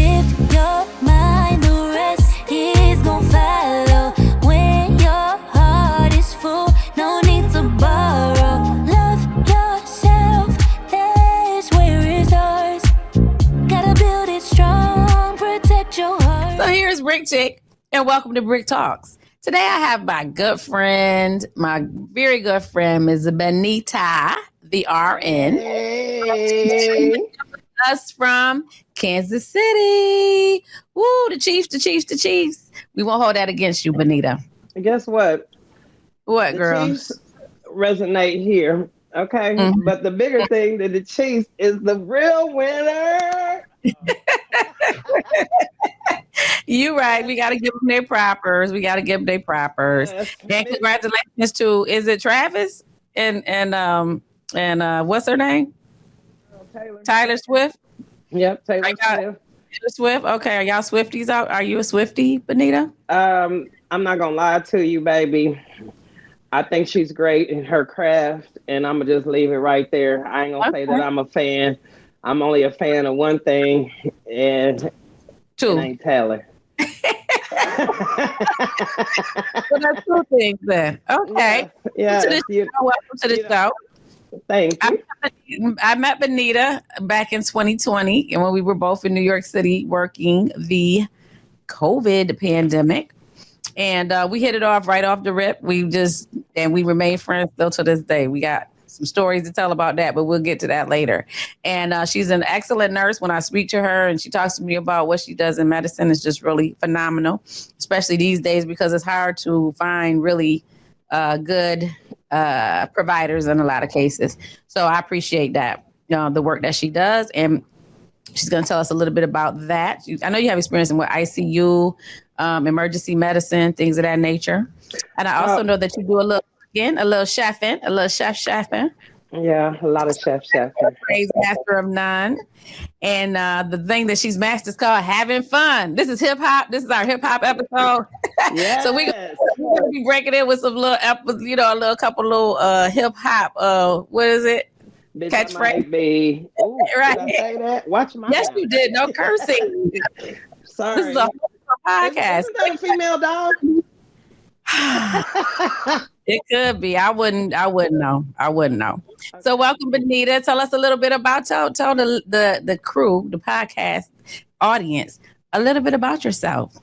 shift your mind, the rest is gon' follow. When your heart is full, no need to borrow. Love yourself, that's where it starts. Gotta build it strong, protect your heart. So here's Brick Chick, and welcome to Brick Talks. Today I have my good friend, my very good friend, Ms. Benita, the RN. Hey. Us from Kansas City. Woo, the Chiefs. We won't hold that against you, Benita. Guess what? What, The girl? Chiefs resonate here. Okay. Mhm. But the bigger thing than the Chiefs is the real winner. You right. We got to give them their propers. Yes. And congratulations to, is it Travis and what's her name? Taylor. Tyler Swift. Yep, Taylor I got- Swift. Taylor Swift. Okay, are y'all Swifties out? Are you a Swiftie, Benita? I'm not gonna lie to you, baby. I think she's great in her craft, and I'm gonna just leave it right there. I ain't gonna say that I'm a fan. I'm only a fan of one thing, and Two. it ain't Taylor. So that's two things then. Okay. Yes, Welcome to the show. Thank you. I met Benita back in 2020, and when we were both in New York City working the COVID pandemic, and we hit it off right off the rip. We remain friends still to this day. We got some stories to tell about that, but we'll get to that later. And she's an excellent nurse. When I speak to her and she talks to me about what she does in medicine, it's just really phenomenal, especially these days because it's hard to find really good providers in a lot of cases. So I appreciate that, the work that she does. And she's going to tell us a little bit about that. I know you have experience in ICU, emergency medicine, things of that nature. And I also know that you do a little chefing. Yeah, a lot of chef. Praise master of none. And the thing that she's mastered is called having fun. This is hip hop. This is our hip hop episode. Yes. So we're gonna be breaking it with some little, couple little hip hop. What is it? Bitch, Catchphrase. Ooh, Right. Did I say that? Watch my Yes, mouth. you did. No cursing. Sorry. This is a podcast. Isn't that a female dog? It could be. I wouldn't know. Okay. So welcome, Benita. Tell us a little bit about tell the crew, the podcast audience, a little bit about yourself.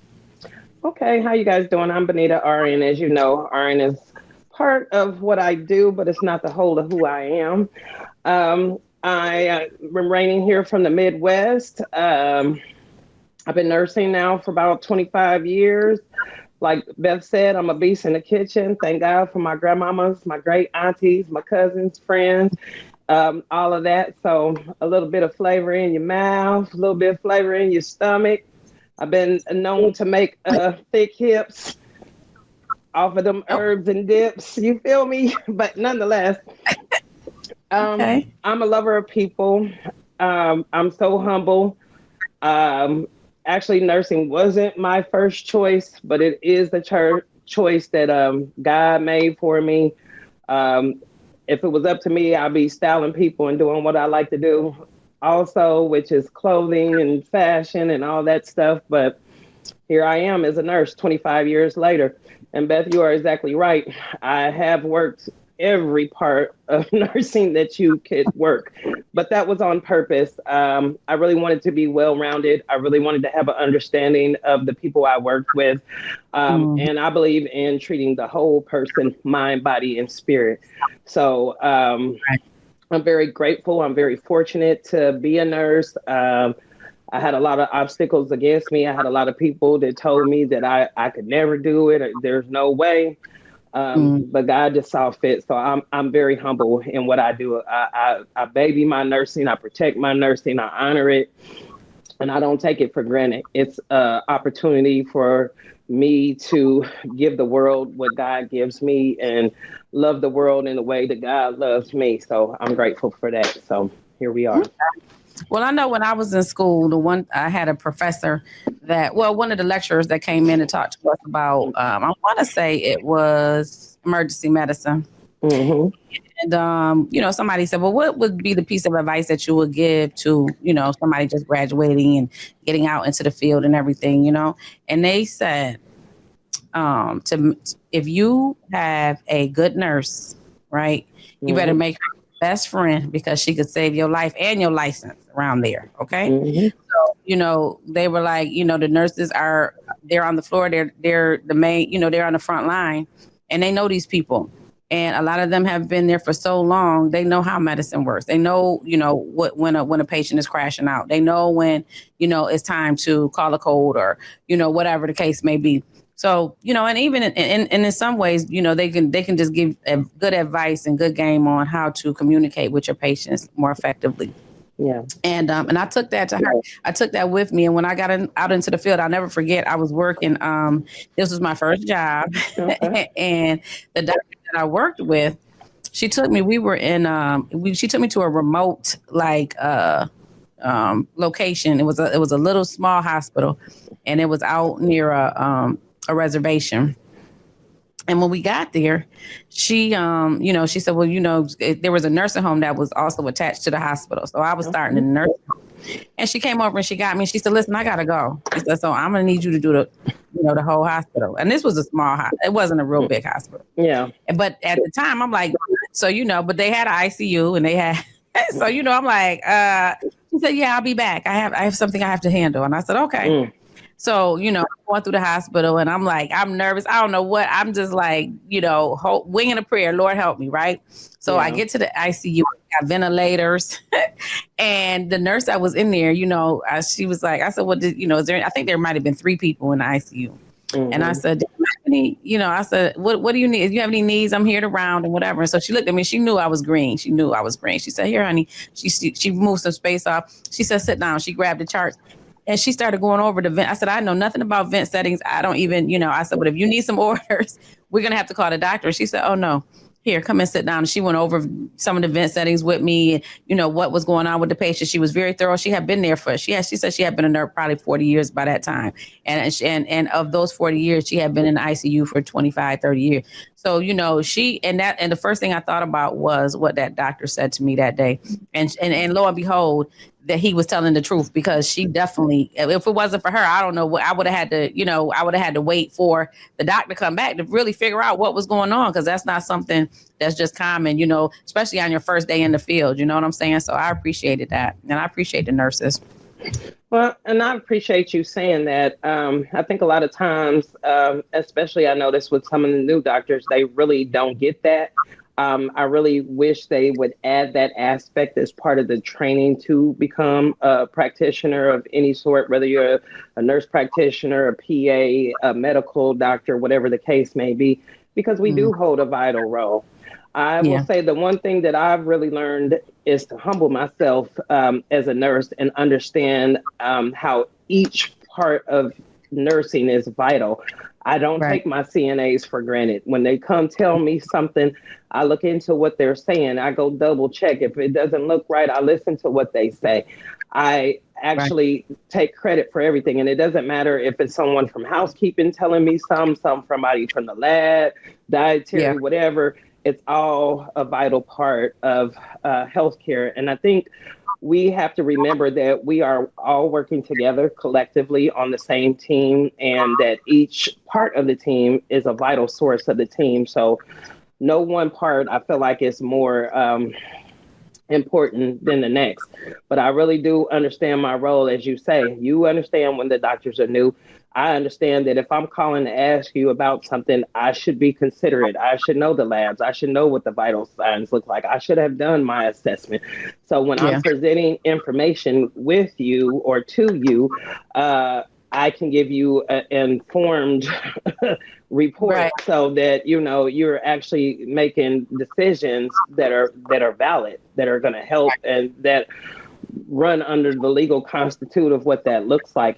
Okay, how you guys doing? I'm Benita RN. As you know, RN is part of what I do, but it's not the whole of who I am. I'm reigning here from the Midwest. I've been nursing now for about 25 years. Like Beth said, I'm a beast in the kitchen. Thank God for my grandmamas, my great aunties, my cousins, friends, all of that. So a little bit of flavor in your mouth, a little bit of flavor in your stomach. I've been known to make thick hips off of them herbs and dips. You feel me? But nonetheless, Okay. I'm a lover of people. I'm so humble. Actually, nursing wasn't my first choice, but it is the choice that God made for me. If it was up to me, I'd be styling people and doing what I like to do also, which is clothing and fashion and all that stuff. But here I am as a nurse 25 years later. And Beth, you are exactly right. I have worked every part of nursing that you could work, but that was on purpose. I really wanted to be well-rounded. I really wanted to have an understanding of the people I worked with. And I believe in treating the whole person, mind, body, and spirit. So I'm very grateful. I'm very fortunate to be a nurse. I had a lot of obstacles against me. I had a lot of people that told me that I could never do it. Or there's no way. But God just saw fit. So I'm very humble in what I do. I baby my nursing. I protect my nursing. I honor it. And I don't take it for granted. It's an opportunity for me to give the world what God gives me and love the world in the way that God loves me. So I'm grateful for that. So here we are. Well, I know when I was in school, I had a professor one of the lecturers that came in and talked to us about, I want to say it was emergency medicine. Mm-hmm. And somebody said, well, what would be the piece of advice that you would give to, somebody just graduating and getting out into the field and everything, And they said, to if you have a good nurse, right, you better Mm-hmm. make her your best friend because she could save your life and your license around there. Okay. Mm-hmm. So, they were like, the nurses they're on the floor, they're the main, they're on the front line and they know these people. And a lot of them have been there for so long, they know how medicine works. They know, what when a patient is crashing out. They know when, it's time to call a code or, whatever the case may be. So, and even in some ways, they can just give good advice and good game on how to communicate with your patients more effectively. Yeah. And I took that to her. I took that with me. And when I got out into the field, I'll never forget. I was working. This was my first job, Okay. and the doctor that I worked with, she took me. We were in. She took me to a remote location. It was a little small hospital, and it was out near a reservation. And when we got there, she said, well, there was a nursing home that was also attached to the hospital. So I was starting in the nursing home. And she came over and she got me. She said, listen, I got to go. She said, so I'm going to need you to do the whole hospital. And this was a small hospital. It wasn't a real big hospital. Yeah. But at the time, I'm like, so, but they had an ICU and they had, so, I'm like, she said, yeah, I'll be back. I have something I have to handle. And I said, okay. Mm. So, I'm going through the hospital and I'm like, I'm nervous. I don't know what. I'm just like, winging a prayer. Lord, help me. Right. So I get to the ICU, got ventilators. And the nurse that was in there, she was like, I said, well, is there, I think there might've been 3 people in the ICU. Mm-hmm. And I said, do you have any, I said, what do you need? If you have any needs, I'm here to round and whatever. And so she looked at me. She knew I was green. She said, here, honey. She moved some space off. She said, sit down. She grabbed the charts. And she started going over the vent. I said, I know nothing about vent settings. I don't even, I said, but if you need some orders, we're going to have to call the doctor. She said, oh, no. Here, come and sit down. She went over some of the vent settings with me, what was going on with the patient. She was very thorough. She had been there she said she had been in there probably 40 years by that time. And of those 40 years, she had been in the ICU for 25, 30 years. So, and the first thing I thought about was what that doctor said to me that day. And lo and behold, that he was telling the truth, because she definitely, if it wasn't for her, I don't know what I would have had to wait for the doctor to come back to really figure out what was going on. Cause that's not something that's just common, especially on your first day in the field, you know what I'm saying? So I appreciated that. And I appreciate the nurses. Well, and I appreciate you saying that. I think a lot of times, especially I notice with some of the new doctors, they really don't get that. I really wish they would add that aspect as part of the training to become a practitioner of any sort, whether you're a nurse practitioner, a PA, a medical doctor, whatever the case may be, because we do hold a vital role. I will say the one thing that I've really learned is to humble myself as a nurse and understand how each part of nursing is vital. I don't take my CNAs for granted. When they come tell me something, I look into what they're saying. I go double check. If it doesn't look right, I listen to what they say. I actually take credit for everything. And it doesn't matter if it's someone from housekeeping telling me some somebody from the lab, dietary, whatever. It's all a vital part of healthcare. And I think we have to remember that we are all working together collectively on the same team, and that each part of the team is a vital source of the team. So no one part I feel like is more important than the next. But I really do understand my role. As you say, you understand when the doctors are new. I understand that if I'm calling to ask you about something, I should be considerate. I should know the labs. I should know what the vital signs look like. I should have done my assessment. So when I'm presenting information with you or to you, I can give you an informed report so that, you're actually making decisions that are valid, that are going to help, and that run under the legal constitute of what that looks like.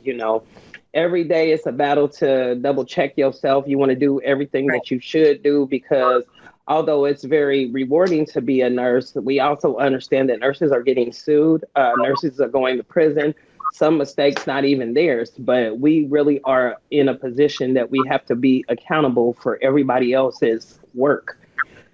Every day it's a battle to double check yourself. You want to do everything that you should do, because although it's very rewarding to be a nurse, we also understand that nurses are getting sued. Nurses are going to prison. Some mistakes not even theirs, but we really are in a position that we have to be accountable for everybody else's work.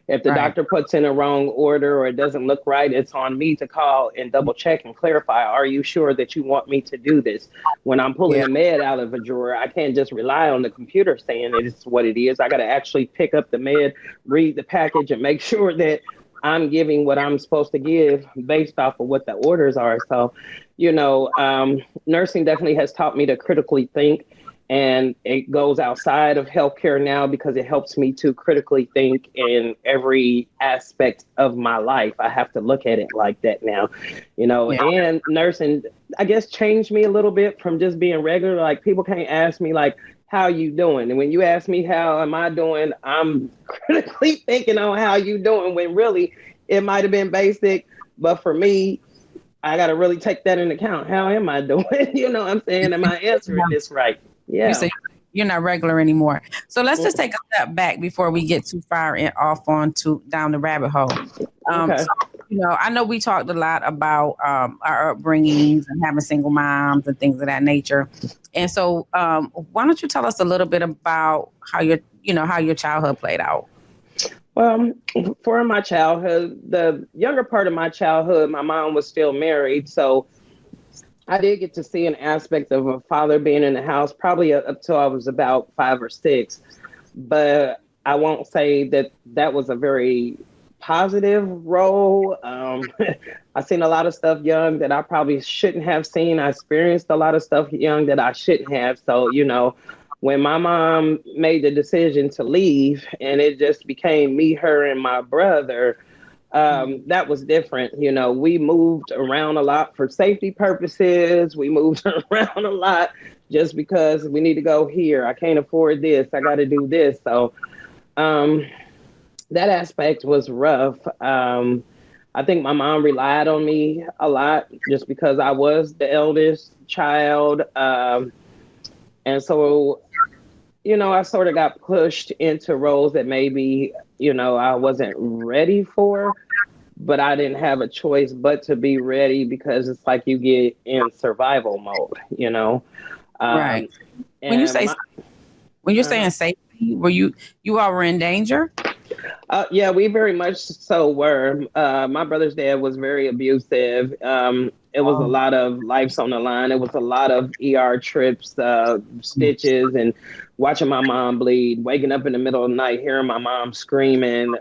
If the Right. doctor puts in a wrong order or it doesn't look right, it's on me to call and double check and clarify. Are you sure that you want me to do this? When I'm pulling Yeah. a med out of a drawer, I can't just rely on the computer saying it is what it is. I got to actually pick up the med, read the package, and make sure that I'm giving what I'm supposed to give based off of what the orders are. So, nursing definitely has taught me to critically think, and it goes outside of healthcare now because it helps me to critically think in every aspect of my life. I have to look at it like that now, Yeah. and nursing, I guess, changed me a little bit from just being regular. Like, people can't ask me, like, how you doing? And when you ask me how am I doing, I'm critically thinking on how you doing, when really it might have been basic, but for me, I got to really take that into account. How am I doing? You know what I'm saying? Am I answering this right? You Yeah. say you're not regular anymore. So let's just Mm, take a step back before we get too far off onto down the rabbit hole. okay. So, I know we talked a lot about our upbringings and having single moms and things of that nature. And so, why don't you tell us a little bit about how your childhood played out? Well, for my childhood, the younger part of my childhood, my mom was still married. So I did get to see an aspect of a father being in the house, probably up till I was about 5 or 6. But I won't say that that was a very positive role. I seen a lot of stuff young that I probably shouldn't have seen. I experienced a lot of stuff young that I shouldn't have. So, when my mom made the decision to leave and it just became me, her, and my brother, that was different. We moved around a lot for safety purposes. We moved around a lot just because we need to go here. I can't afford this. I got to do this. So um, that aspect was rough. I think my mom relied on me a lot just because I was the eldest child. And so, I sort of got pushed into roles that maybe, I wasn't ready for, but I didn't have a choice but to be ready because it's like you get in survival mode. Right. Um, When you and say my, when you're uh, saying safety, were you all were in danger? yeah, we very much so were. My brother's dad was very abusive. It was a Oh, lot of lives on the line. It was a lot of ER trips, stitches, and watching my mom bleed, waking up in the middle of the night, hearing my mom screaming,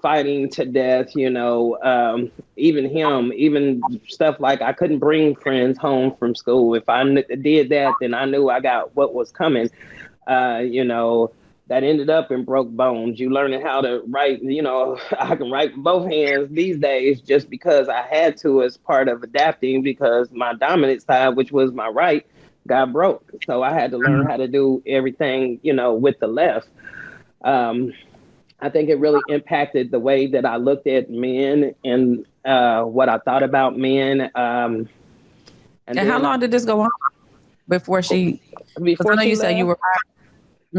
fighting to death, even stuff like I couldn't bring friends home from school. If I did that, then I knew I got what was coming. That ended up in broke bones. You learning how to write, I can write with both hands these days just because I had to as part of adapting because my dominant side, which was my right, got broke. So I had to learn how to do everything, with the left. Um, I think it really impacted the way that I looked at men and what I thought about men. And and how then long did this go on before she? Because I before know she you said you left, were.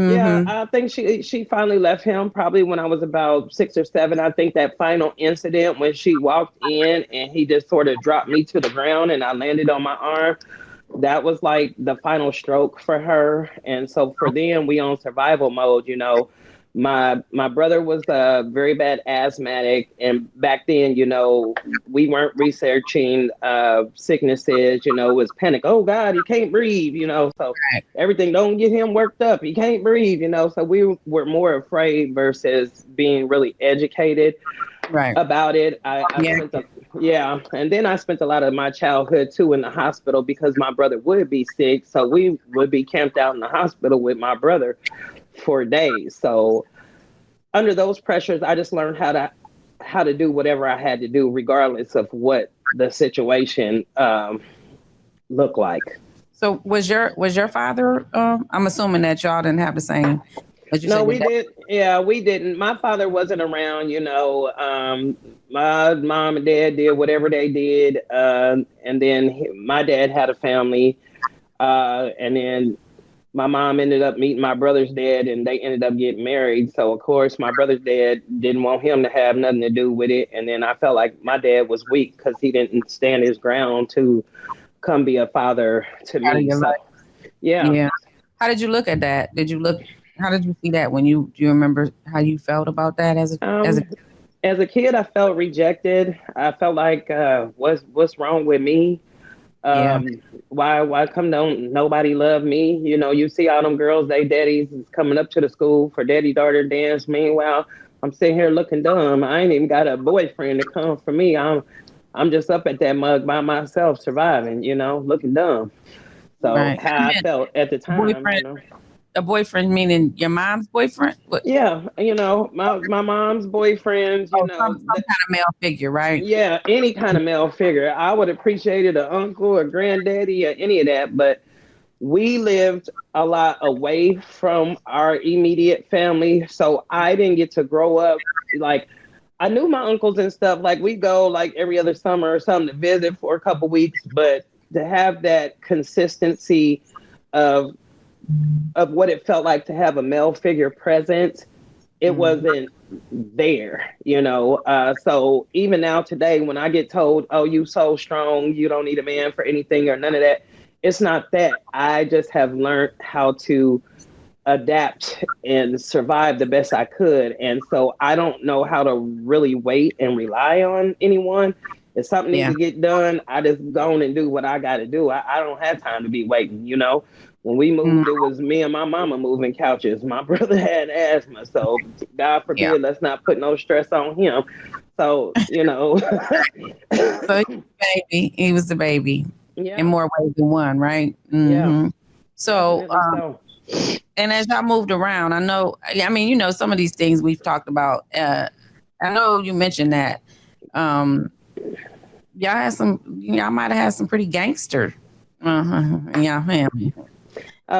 yeah, Mm-hmm. I think she finally left him probably when I was about 6 or 7. I think that final incident when she walked in and he just sort of dropped me to the ground and I landed on my arm, that was like the final stroke for her. And so for them, we on survival mode. My brother was very bad asthmatic, and back then, we weren't researching sicknesses. It was panic. Oh God, he can't breathe. So Right. everything don't get him worked up. He can't breathe. So we were more afraid versus being really educated Right. about it. I Yeah. spent yeah, and then I spent a lot of my childhood too in the hospital because my brother would be sick, so we would be camped out in the hospital with my brother for days. So under those pressures, I just learned how to do whatever I had to do, regardless of what the situation looked like. So was your father? I'm assuming that y'all didn't have the same. As you No, said, your we dad. did. Yeah, we didn't. My father wasn't around. My mom and dad did whatever they did, and then my dad had a family, and then my mom ended up meeting my brother's dad, and they ended up getting married. So of course, my brother's dad didn't want him to have nothing to do with it, and then I felt like my dad was weak because he didn't stand his ground to come be a father to Out of me. your So life. yeah. Yeah. How did you look at that? Did you look? How did you see that when do you remember how you felt about that as a Um, as a kid, I felt rejected. I felt like, what's wrong with me? yeah, Why come don't nobody love me? You know, you see all them girls, they daddies is coming up to the school for daddy daughter dance. Meanwhile, I'm sitting here looking dumb. I ain't even got a boyfriend to come for me. I'm just up at that mug by myself, surviving. You know, looking dumb. So right. how I felt at the time, Boyfriend, a boyfriend meaning your mom's boyfriend? What? yeah, my mom's boyfriends, Oh, some kind of male figure, right? yeah, any kind of male figure. I would appreciate it, an uncle, a granddaddy, or any of that, but we lived a lot away from our immediate family, so I didn't get to grow up like I knew my uncles and stuff. Like we go like every other summer or something to visit for a couple weeks, but to have that consistency of what it felt like to have a male figure present, it Mm, wasn't there, you know. So even now today, when I get told, "Oh, you so strong, you don't need a man for anything or none of that," it's not that. I just have learned how to adapt and survive the best I could, and so I don't know how to really wait and rely on anyone. If something needs yeah, to get done, I just go on and do what I got to do. I don't have time to be waiting, you know. When we mm, moved, it was me and my mama moving couches. My brother had asthma, so God yeah. forbid, let's not put no stress on him. So, you know, So he was the baby in yeah, more ways than one, right? yeah, So, definitely so. and as y'all moved around, I know, I mean, some of these things we've talked about. I know you mentioned that um, y'all might have had some pretty gangster in y'all family,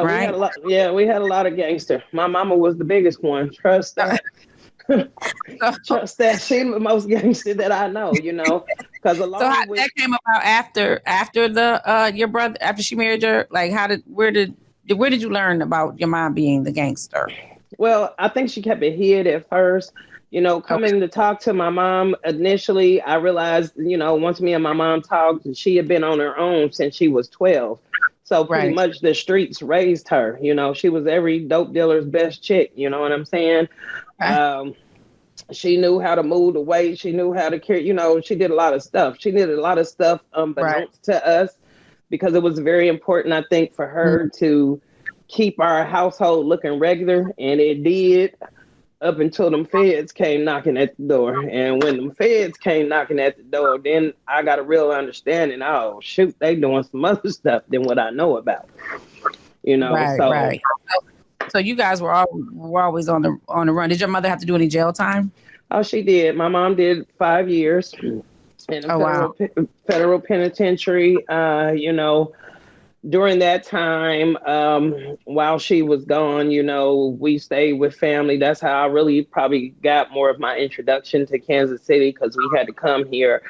We had right? a lot. Yeah, we had a lot of gangster. My mama was the biggest one. Trust that. So, Trust that. She's the most gangster that I know. You know, because so how along with that came about after the your brother after she married her? Like, where did you learn about your mom being the gangster? well, I think she kept it hid at first. You know, Okay, coming to talk to my mom initially, I realized, you know, once me and my mom talked, she had been on her own since she was 12. So pretty right. much the streets raised her. You know, she was every dope dealer's best chick. You know what I'm saying? Okay. Um, she knew how to move the weight. She knew how to carry, you know, she did a lot of stuff. She did a lot of stuff Right. unbeknownst to us because it was very important, I think, for Mm, her to keep our household looking regular. And it did up until them feds came knocking at the door. And when them feds came knocking at the door, then I got a real understanding. Oh, shoot, they doing some other stuff than what I know about, you know? right, So, right. So you guys were always on the run. Did your mother have to do any jail time? oh, she did. My mom did 5 years in a Oh wow. federal penitentiary. You know, during that time, while she was gone, you know, we stayed with family. That's how I really probably got more of my introduction to Kansas City because we had to come here.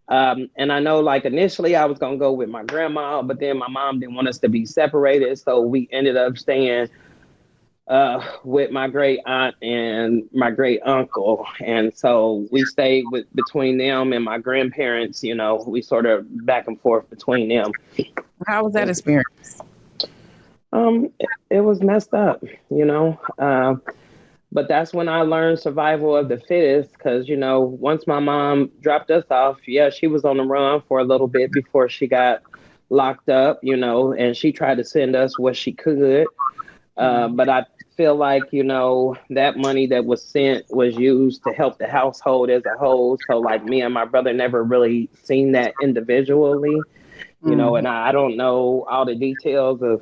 And I know, like initially, I was gonna go with my grandma, but then my mom didn't want us to be separated, so we ended up staying with my great aunt and my great uncle. And so we stayed with between them and my grandparents, you know, we sort of back and forth between them. How was that experience? It was messed up, you know. But that's when I learned survival of the fittest because, you know, once my mom dropped us off, yeah, she was on the run for a little bit before she got locked up, you know, and she tried to send us what she could. But I feel like, you know, that money that was sent was used to help the household as a whole. So, like, me and my brother never really seen that individually, you know, Mm, and I don't know all the details of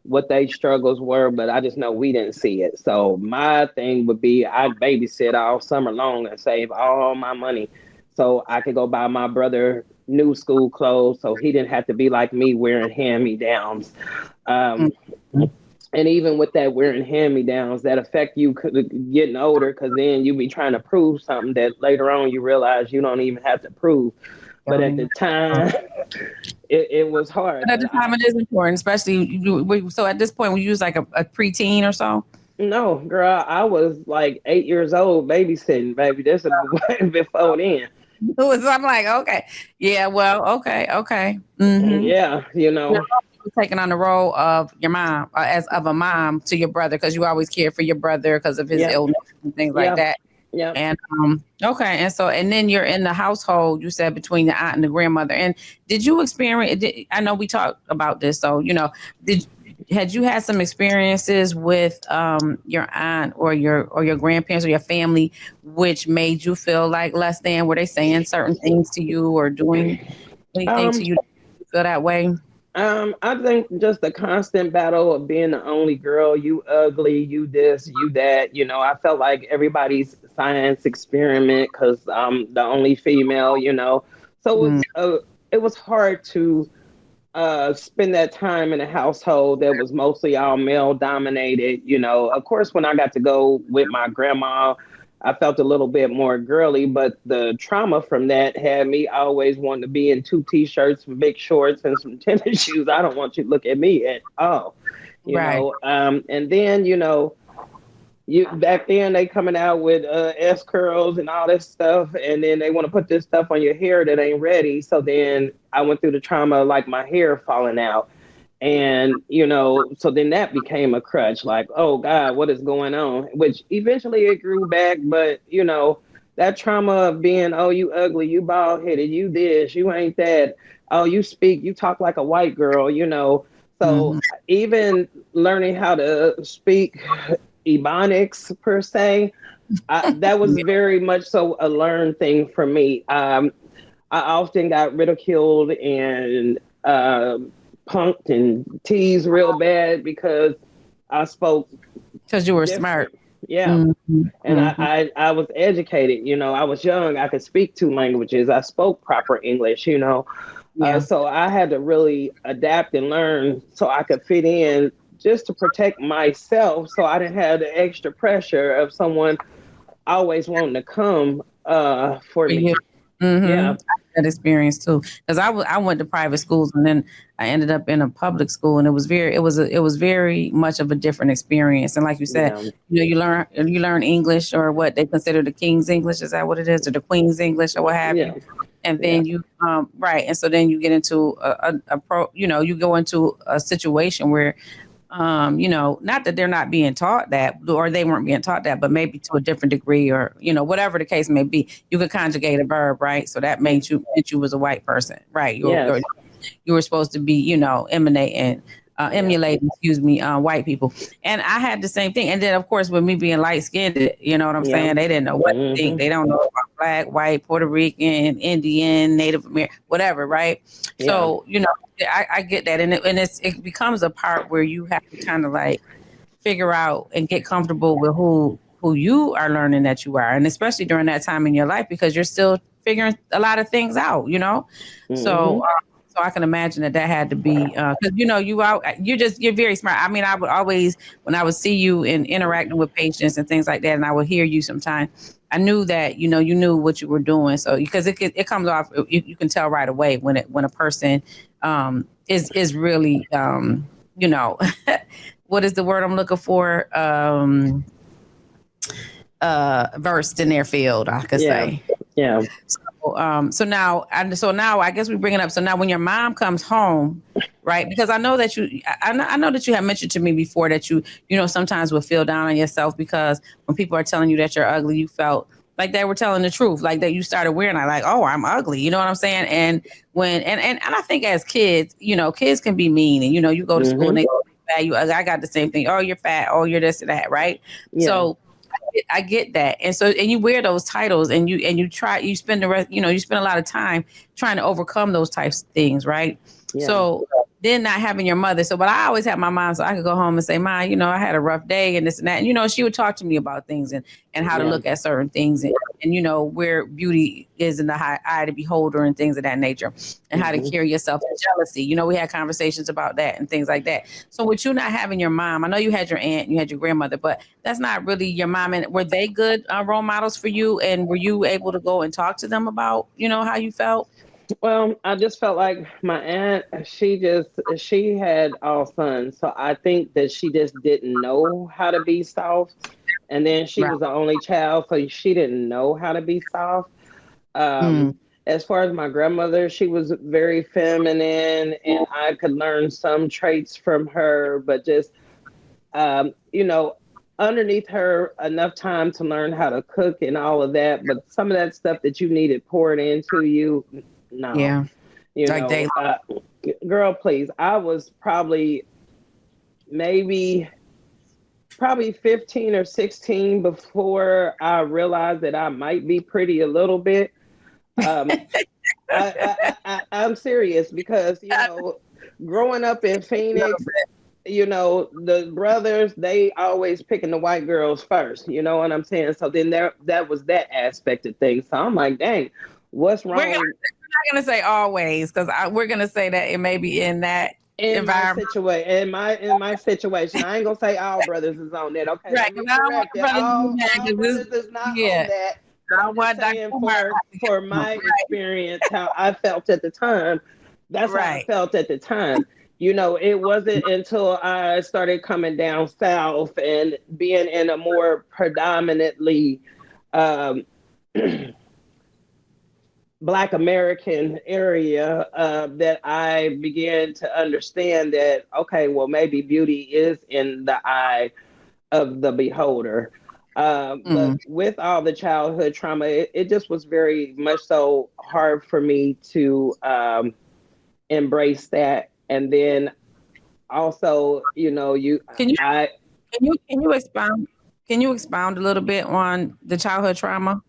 what they struggles were, but I just know we didn't see it. So, my thing would be I'd babysit all summer long and save all my money so I could go buy my brother new school clothes so he didn't have to be like me wearing hand me downs. mm. Um, and even with that wearing hand-me-downs, that affect you getting older because then you be trying to prove something that later on you realize you don't even have to prove. But Don't at the even. time, it was hard. But at But the time, it is important, especially so at this point, we use like a preteen or so. no, girl, I was like 8 years old babysitting, baby. This is way before then. So I'm like, okay, yeah, well, okay, okay. Mm-hmm. Yeah, you know. taking on the role of your mom, as of a mom to your brother, because you always cared for your brother because of his Yeah. illness and things like Yeah. that. Yeah. And okay, and so and then you're in the household. You said between the aunt and the grandmother. And did you experience? I know we talked about this, so did had you had some experiences with your aunt or your grandparents or your family, which made you feel like less than? Were they saying certain things to you or doing anything Um, to you to feel that way? I think just the constant battle of being the only girl, you ugly, you this, you that. I felt like everybody's science experiment because I'm the only female. So Mm, it was hard to spend that time in a household that was mostly all male dominated. Of course, when I got to go with my grandma, I felt a little bit more girly, but the trauma from that had me always wanting to be in two t-shirts, some big shorts, and some tennis shoes. I don't want you to look at me at all. right. And then you back then they coming out with S curls and all this stuff, and then they want to put this stuff on your hair that ain't ready. So then I went through the trauma of, like, my hair falling out, and so then that became a crutch. Like, oh God, what is going on? Which eventually it grew back, but that trauma of being, oh, you ugly, you bald headed, you this, you ain't that. Oh, you talk like a white girl. So Hmm. even learning how to speak Ebonics per se, that was very much so a learned thing for me. I often got ridiculed and punked and teased real bad because I spoke Because you were smart. different. Yeah. Hmm. And Hmm. I was educated. I was young. I could speak two languages. I spoke proper English. Yeah. So I had to really adapt and learn so I could fit in, just to protect myself, so I didn't have the extra pressure of someone always wanting to come for For you. me. Mm-hmm. Yeah. That experience too, because I went to private schools and then I ended up in a public school, and it was very much of a different experience. And like you said, Yeah. you learn English, or what they consider the King's English. Is that what it is, or the Queen's English, or what have you? Yeah. And Yeah. then you right, and so then you get into a pro. You go into a situation where not that they're not being taught that, or they weren't being taught that, but maybe to a different degree, or whatever the case may be. You could conjugate a verb, right? So that Yeah. meant you was a white person, right? Yes. You were supposed to be, Yeah. emulating, excuse me, white people. And I had the same thing. And then, of course, with me being light skinned, you know what I'm Yeah. saying? They didn't know what to think. Hmm. They don't know about black, white, Puerto Rican, Indian, Native American, whatever, right? Yeah. So, I get that. And it becomes a part where you have to kind of like figure out and get comfortable with who you are learning that you are. And especially during that time in your life, because you're still figuring a lot of things out. So, Hmm. so I can imagine that had to be because you're very smart. I mean, I would always, when I would see you in interacting with patients and things like that, and I would hear you sometimes, I knew that you knew what you were doing. So because it comes off, you can tell right away when a person is really you know what is the word I'm looking for, versed in their field, I could Yeah. say. Yeah. So now I guess we bring it up. So now when your mom comes home, right? Because I know that I know that you have mentioned to me before that sometimes will feel down on yourself because when people are telling you that you're ugly, you felt like they were telling the truth, like that you started wearing like, oh, I'm ugly. You know what I'm saying? And and I think as kids, kids can be mean, and you go to school and Hmm. they value. I got the same thing. Oh, you're fat. Oh, you're this and that, right? Yeah. So I get that. And you wear those titles, and you try, you spend the rest, you spend a lot of time trying to overcome those types of things, right? Yeah. So then not having your mother. So, but I always had my mom, so I could go home and say, Ma, I had a rough day and this and that. And, she would talk to me about things and how to Yeah. look at certain things and where beauty is in the eye of the beholder and things of that nature, and how to Hmm. carry yourself in jealousy. We had conversations about that and things like that. So with you not having your mom, I know you had your aunt, you had your grandmother, but that's not really your mom. And were they good role models for you? And were you able to go and talk to them about, how you felt? Well, I just felt like my aunt, she had all sons. So I think that she just didn't know how to be soft. And then she Right. was the only child, so she didn't know how to be soft. Mm. Um, as far as my grandmother, she was very feminine, and I could learn some traits from her, but just you know, underneath her, enough time to learn how to cook and all of that. But some of that stuff that you needed poured into you, no, Yeah. you Like know, they girl, please. I was maybe probably 15 or 16 before I realized that I might be pretty a little bit. Um, I'm serious because, growing up in Phoenix, the brothers, they always picking the white girls first. You know what I'm saying? So then that was that aspect of things. So I'm like, dang, what's we're wrong not gonna say always because we're gonna say that it may be in that in my environment. situation? In my situation, I ain't gonna say all brothers is on that. Okay, Right. let me Because I don't want correct the it. brothers to be All mad all 'cause brothers is not on yeah. that. But I I'm don't just want Dr. saying Umar for my experience, how I felt at the time. That's how I Right. felt at the time. It wasn't until I started coming down south and being in a more predominantly um, Black American area that I began to understand that, okay, well, maybe beauty is in the eye of the beholder. But Mm. with all the childhood trauma, it just was very much so hard for me to embrace that. And then also, Can you I, can you expound a little bit on the childhood trauma?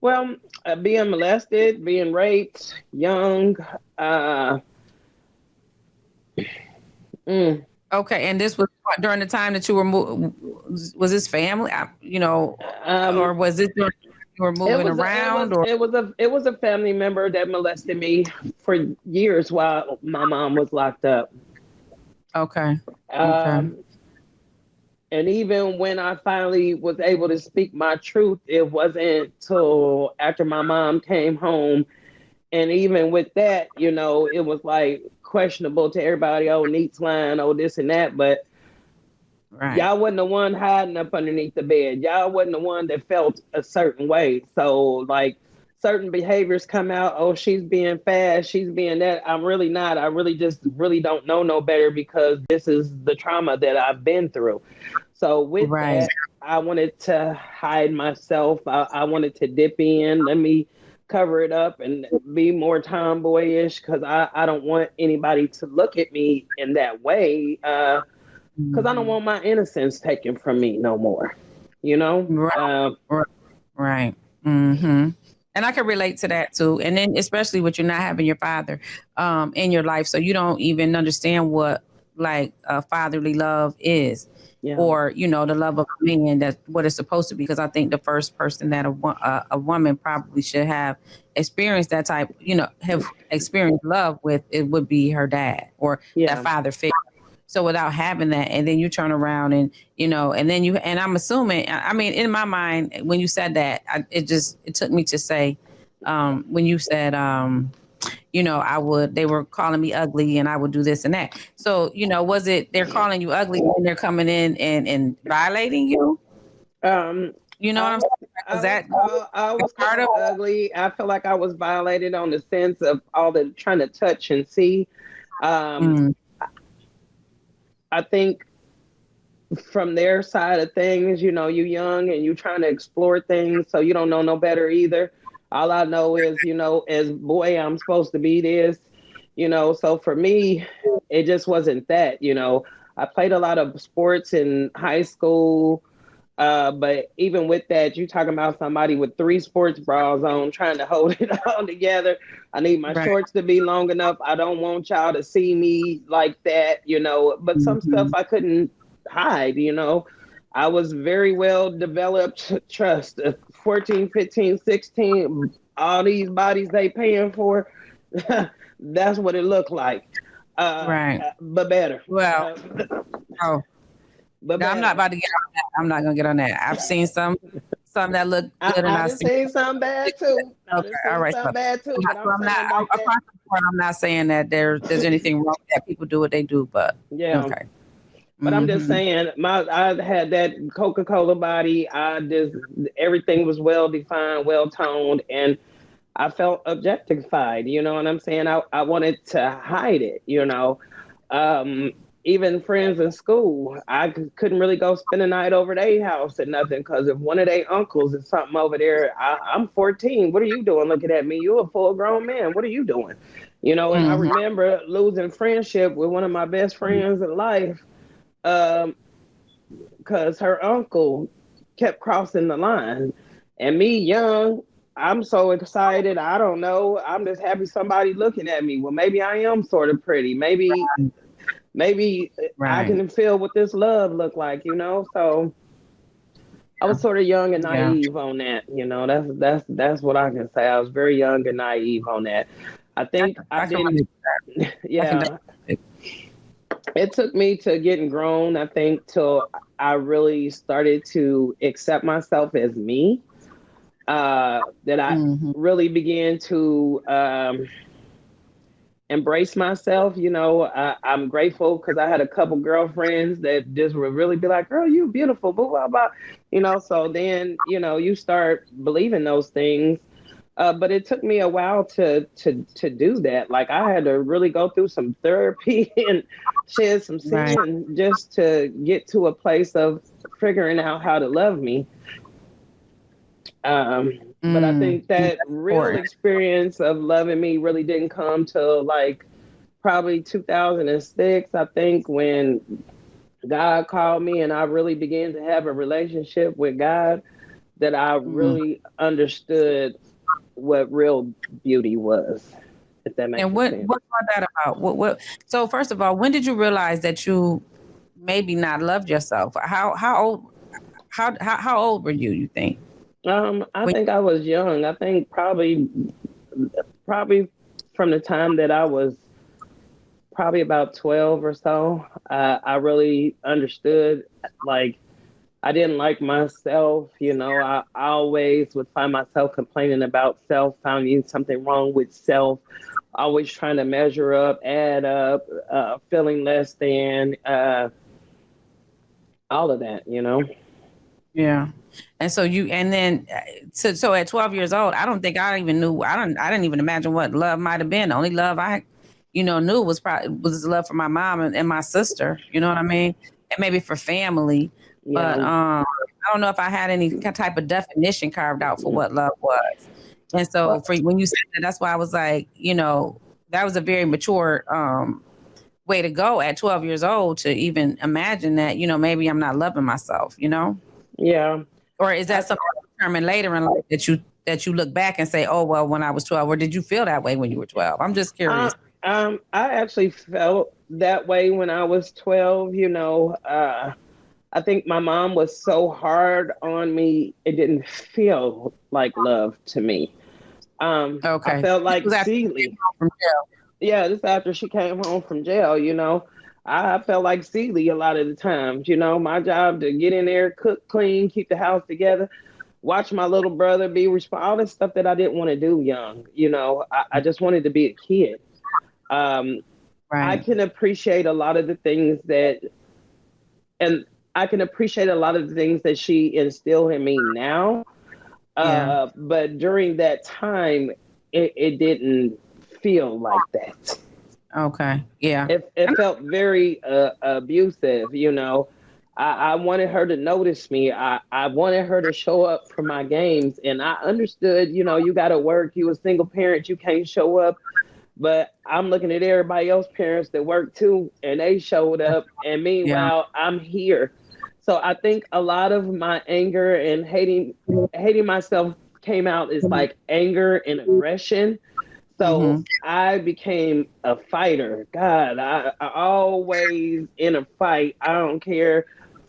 well, being molested, being raped, young, uh, mm, Okay, and this was during the time that you were was this family, or um, was this during you were it moving was a, it was around, or it was a it was a family member that molested me for years while my mom was locked up. okay, okay, Um, and even when I finally was able to speak my truth, it wasn't till after my mom came home. And even with that, it was like questionable to everybody. Oh, Neat's lying. Oh, this and that. But right, y'all wasn't the one hiding up underneath the bed. Y'all wasn't the one that felt a certain way. So like certain behaviors come out. Oh, she's being fast. She's being that. I'm really not. I really just really don't know no better because this is the trauma that I've been through. So with right, that, I wanted to hide myself. I wanted to dip in. Let me cover it up and be more tomboyish because I don't want anybody to look at me in that way. Because I don't hmm, want my innocence taken from me no more. You know. right, right, right. Mm-hmm. And I can relate to that too. And then especially with you not having your father in your life, so you don't even understand what like fatherly love is, Yeah. or the love of a man, that's what it's supposed to be. Because I think the first person that a woman probably should have experienced that type, have experienced love with, it would be her dad or that Yeah. father figure. So without having that, and then you turn around and and then and I'm assuming, I mean, in my mind, when you said that, it took me to say, when you said, they were calling me ugly and I would do this and that. So, was it they're calling you ugly and they're coming in and violating you? Um. You know what I I'm was saying? Was that I was part of called ugly. I feel like I was violated on the sense of all the trying to touch and see. Um, mm, I think from their side of things, you young and you trying to explore things, so you don't know no better either. All I know is, as boy, I'm supposed to be this, So for me, it just wasn't that. I played a lot of sports in high school. But even with that, you talking about somebody with 3 sports bras on trying to hold it all together. I need my right? shorts to be long enough. I don't want y'all to see me like that. But some stuff Hmm. I couldn't hide. I was very well developed trust. 14, 15, 16, all these bodies they paying for. That's what it looked like. Right. But better. Well, oh, But no, I'm not better. about to get on that. I'm not gonna get on that. I've seen some that look good, and I I've done seen. seen something bad too. I Okay, done all seen right. So something bad too. But so I'm I'm not saying like that. across the board. I'm not saying that there's anything wrong with that. People do what they do, but Yeah. okay. But I'm just Hmm. saying, I had that Coca-Cola body. I just everything was well defined, well toned, and I felt objectified. You know what I'm saying? I wanted to hide it. Um, Even friends in school, couldn't really go spend a night over their house or nothing because if one of their uncles is something over there, I'm 14. What are you doing looking at me? You a full grown man. What are you doing? And I Mm-hmm. remember losing friendship with one of my best friends in life um, because her uncle kept crossing the line. And me, young, I'm so excited. I don't know. I'm just happy somebody looking at me. Well, maybe I am sort of pretty. Maybe I Right. can feel what this love look like. So I was sort of young and Yeah. naive on that. That's what I can say. I was very young and naive on that. I think I I can relate didn't. to that. I can Yeah, definitely. it took me to getting grown. I think till I really started to accept myself as me. That I Mm-hmm. really began to embrace myself. I'm grateful because I had a couple girlfriends that just would really be like, "Girl, you beautiful," blah blah blah. So then you start believing those things. But it took me a while to do that. Like I had to really go through some therapy and shed some Right. sin just to get to a place of figuring out how to love me. But I think that That's real important. experience of loving me really didn't come till like probably 2006. I think when God called me and I really began to have a relationship with God, that I Mm. really understood what real beauty was, if that And makes what sense. brought that about? What? So first of all, when did you realize that you maybe not loved yourself? How old were you? You think? I When, think I was young. I think probably from the time that I was probably about 12 or so, I really understood like I didn't like myself. I always would find myself complaining about self, finding something wrong with self, always trying to measure up, add up, feeling less than, all of that. yeah. And so so at 12 years old, I don't think I even knew. I didn't even imagine what love might have been. The only love I, knew was probably was love for my mom and my sister. You know what I mean? And maybe for family. But Yeah. I don't know if I had any type of definition carved out for what love was. And so Well, for when you said that, that's why I was like, that was a very mature way to go at 12 years old to even imagine that, maybe I'm not loving myself. yeah. Or is that I, something determined later in life that you look back and say, oh well, when I was 12, or did you feel that way when you were 12? I'm just curious. I actually felt that way when I was 12. I think my mom was so hard on me, it didn't feel like love to me. I Okay. felt This like was after you came Seeley. home from jail. Yeah, this after she came home from jail. I felt like Seeley a lot of the times. My job to get in there, cook, clean, keep the house together, watch my little brother be responsible, all this stuff that I didn't want to do young. I just wanted to be a kid. Um, I Right. can appreciate a lot of the things and I can appreciate a lot of the things that she instilled in me now. Yeah. But during that time, it didn't feel like that. Okay. Yeah. It felt very abusive. I wanted her to notice me. I wanted her to show up for my games. And I understood, you got to work. You a single parent, you can't show up. But I'm looking at everybody else parents that work too, and they showed up. And Yeah. meanwhile, I'm here. So I think a lot of my anger and hating myself came out as like anger and aggression. So Mm-hmm. I became a fighter. God, I always in a fight. I don't care.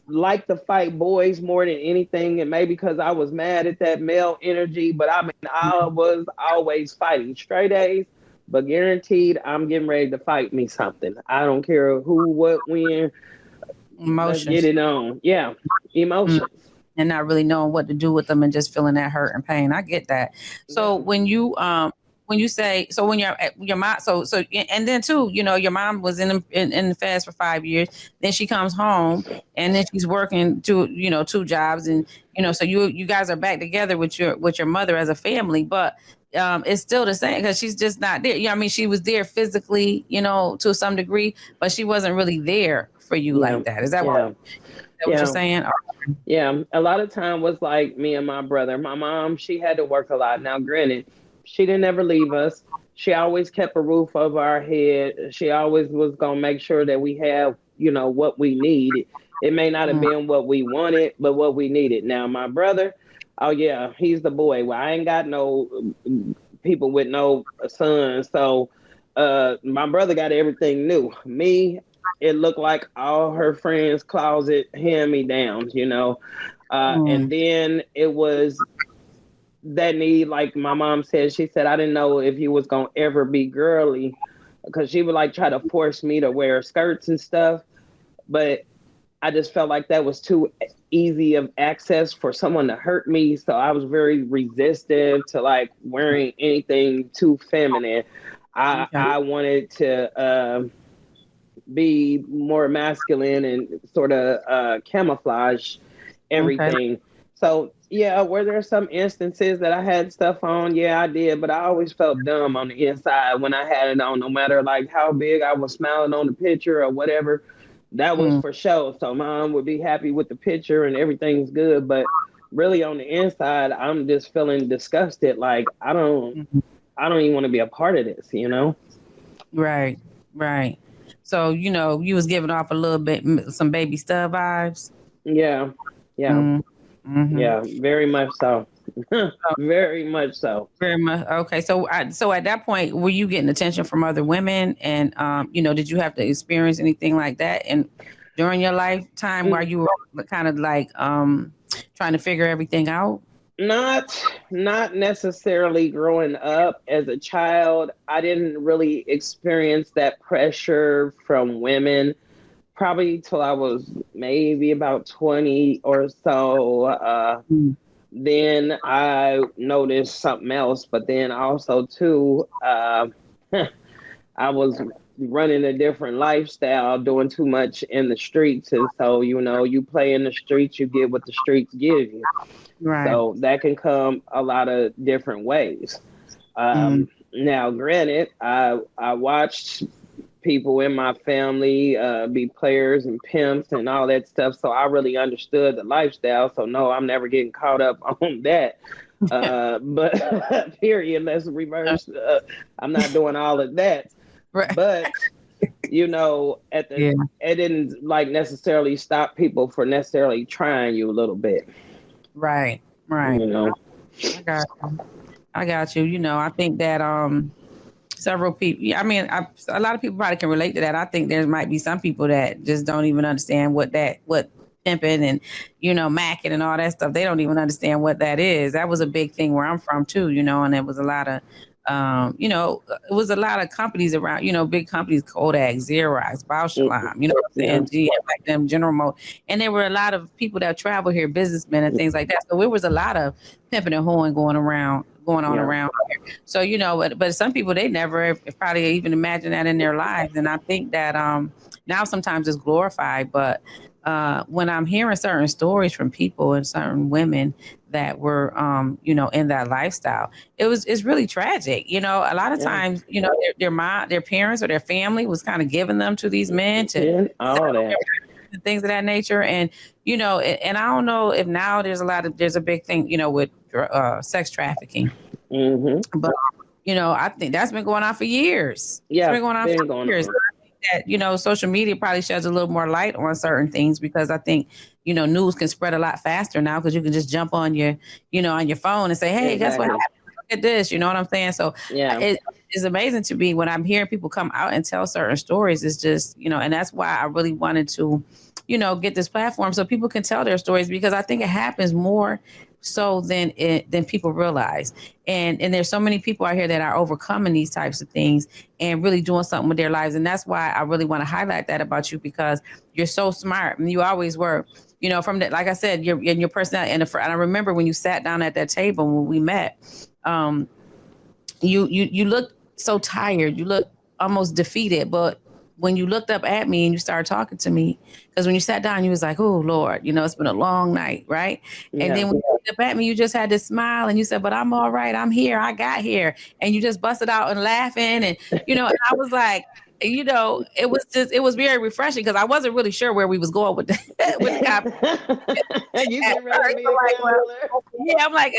Like to fight boys more than anything, and maybe because I was mad at that male energy, but I mean, I was always fighting straight A's, but guaranteed I'm getting ready to fight me something. I don't care who, what, when. Let's get Emotions. it on. Yeah, Mm. emotions. And not really knowing what to do with them and just feeling that hurt and pain. I get that. So Yeah. when you when you say, so when your mom, and then too, your mom was in the fast for 5 years. Then she comes home, and then she's working two jobs, and so you guys are back together with your mother as a family, but it's still the same because she's just not there. I mean, she was there physically, to some degree, but she wasn't really there for you Yeah, like that. Is that yeah, what you're yeah. saying? Yeah, a lot of time was like me and my brother. My mom, she had to work a lot. Now, granted, she didn't ever leave us. She always kept a roof over our head. She always was gonna make sure that we have, what we needed. It may not have Mm, been what we wanted, but what we needed. Now, my brother, oh yeah, he's the boy. Well, I ain't got no people with no sons, so my brother got everything new. Me, it looked like all her friends' closet hand me downs, and mm, then it was that need, like my mom said, she said, I didn't know if you was gonna ever be girly, because she would like try to force me to wear skirts and stuff, but I just felt like that was too easy of access for someone to hurt me. So I was very resistant to like wearing anything too feminine. I okay. I wanted to be more masculine and sort of camouflage Okay. everything. So yeah, were there some instances that I had stuff on? Yeah, I did, but I always felt dumb on the inside when I had it on, no matter like how big I was smiling on the picture or whatever. That was Mm, for show. So mom would be happy with the picture and everything's good, but really on the inside, I'm just feeling disgusted. Like mhm. I don't even want to be a part of this. Right. Right. So, you was giving off a little bit, some baby stud vibes. Yeah, yeah, Mm, mm-hmm. yeah, very much so. Very much so. Very much. Okay. So at that point, were you getting attention from other women? And, did you have to experience anything like that? And during your lifetime while Mm, you were kind of like, trying to figure everything out? not necessarily growing up as a child. I didn't really experience that pressure from women probably till I was maybe about 20 or so. Mm, Then I noticed something else, but then also too, I was running a different lifestyle, doing too much in the streets, and so you play in the streets, you get what the streets give you. right. So that can come a lot of different ways. Mm, Now, granted, I watched people in my family be players and pimps and all that stuff, so I really understood the lifestyle. So no, I'm never getting caught up on that. But period. Let's reverse. I'm not doing all of that. right. But Yeah. it didn't like necessarily stop people for necessarily trying you a little bit. Right. Right. You know. I got you. I got you. I think that several people. Yeah, I mean, a lot of people probably can relate to that. I think there might be some people that just don't even understand what pimping and macking and all that stuff. They don't even understand what that is. That was a big thing where I'm from too. And it was a lot of. It was a lot of companies around, big companies, Kodak, Xerox, Bausch Mhm. Lam, what I'm Yeah. saying, GM, like them, General Motors. And there were a lot of people that travel here, businessmen and things like that. So there was a lot of pimping and hoeing going on Yeah. around here. So, but some people, they never probably even imagine that in their lives. And I think that now sometimes it's glorified, but when I'm hearing certain stories from people and certain women that were, in that lifestyle, it's really tragic. A lot of Yeah. times, their mom, their parents or their family was kind of giving them to these men to Yeah. sell All their that. and things of that nature. And, and I don't know if now there's a big thing, with sex trafficking, Hmm. but, I think that's been going on for years. It's Yeah. been going on for Been going years. on. That social media probably sheds a little more light on certain things because I think news can spread a lot faster now because you can just jump on your on your phone and say, hey, guess what Exactly. happened, look at this, you know what I'm saying? So Yeah. it is amazing to me when I'm hearing people come out and tell certain stories. It's just and that's why I really wanted to get this platform so people can tell their stories because I think it happens more so than people realize. And there's so many people out here that are overcoming these types of things and really doing something with their lives. And that's why I really want to highlight that about you because you're so smart and you always were. From that, like I said, your personality. And I remember when you sat down at that table when we met, you look so tired. You look almost defeated. But when you looked up at me and you started talking to me, because when you sat down, you was like, "Oh Lord, it's been a long night, right?" And Yeah. then when you looked up at me, you just had this smile and you said, "But I'm all right. I'm here. I got here." And you just busted out and laughing, and and I was like. It was very refreshing because I wasn't really sure where we was going with with the conversation You at get ready to first. be I'm a like, well, counselor. yeah, I'm like,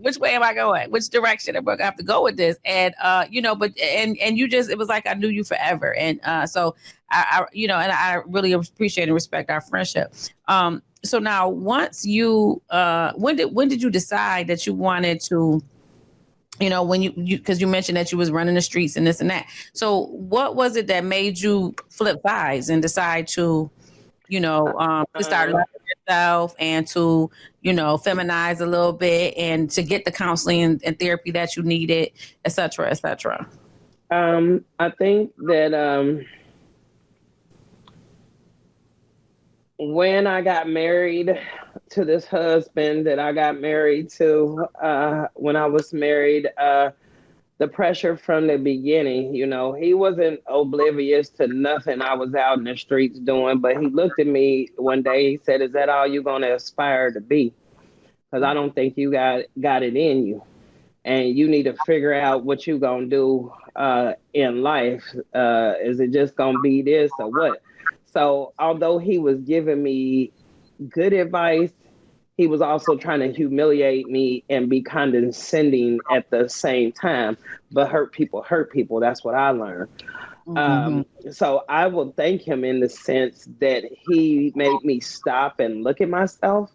which way am I going? Which direction am I going to have to go with this? And but and you just, it was like I knew you forever. And so and I really appreciate and respect our friendship. So now once you when did you decide that you wanted to, when you because you mentioned that you was running the streets and this and that. So what was it that made you flip sides and decide to start Uh, loving yourself and to, feminize a little bit and to get the counseling and therapy that you needed, et cetera, et cetera? I think that when I got married to this husband that I got married to, when I was married, the pressure from the beginning, he wasn't oblivious to nothing I was out in the streets doing, but he looked at me one day, he said, "Is that all you're going to aspire to be? Because I don't think you got it in you. And you need to figure out what you're going to do in life. Is it just going to be this or what?" So although he was giving me good advice, he was also trying to humiliate me and be condescending at the same time. But hurt people hurt people. That's what I learned. Mm-hmm. So I will thank him in the sense that he made me stop and look at myself.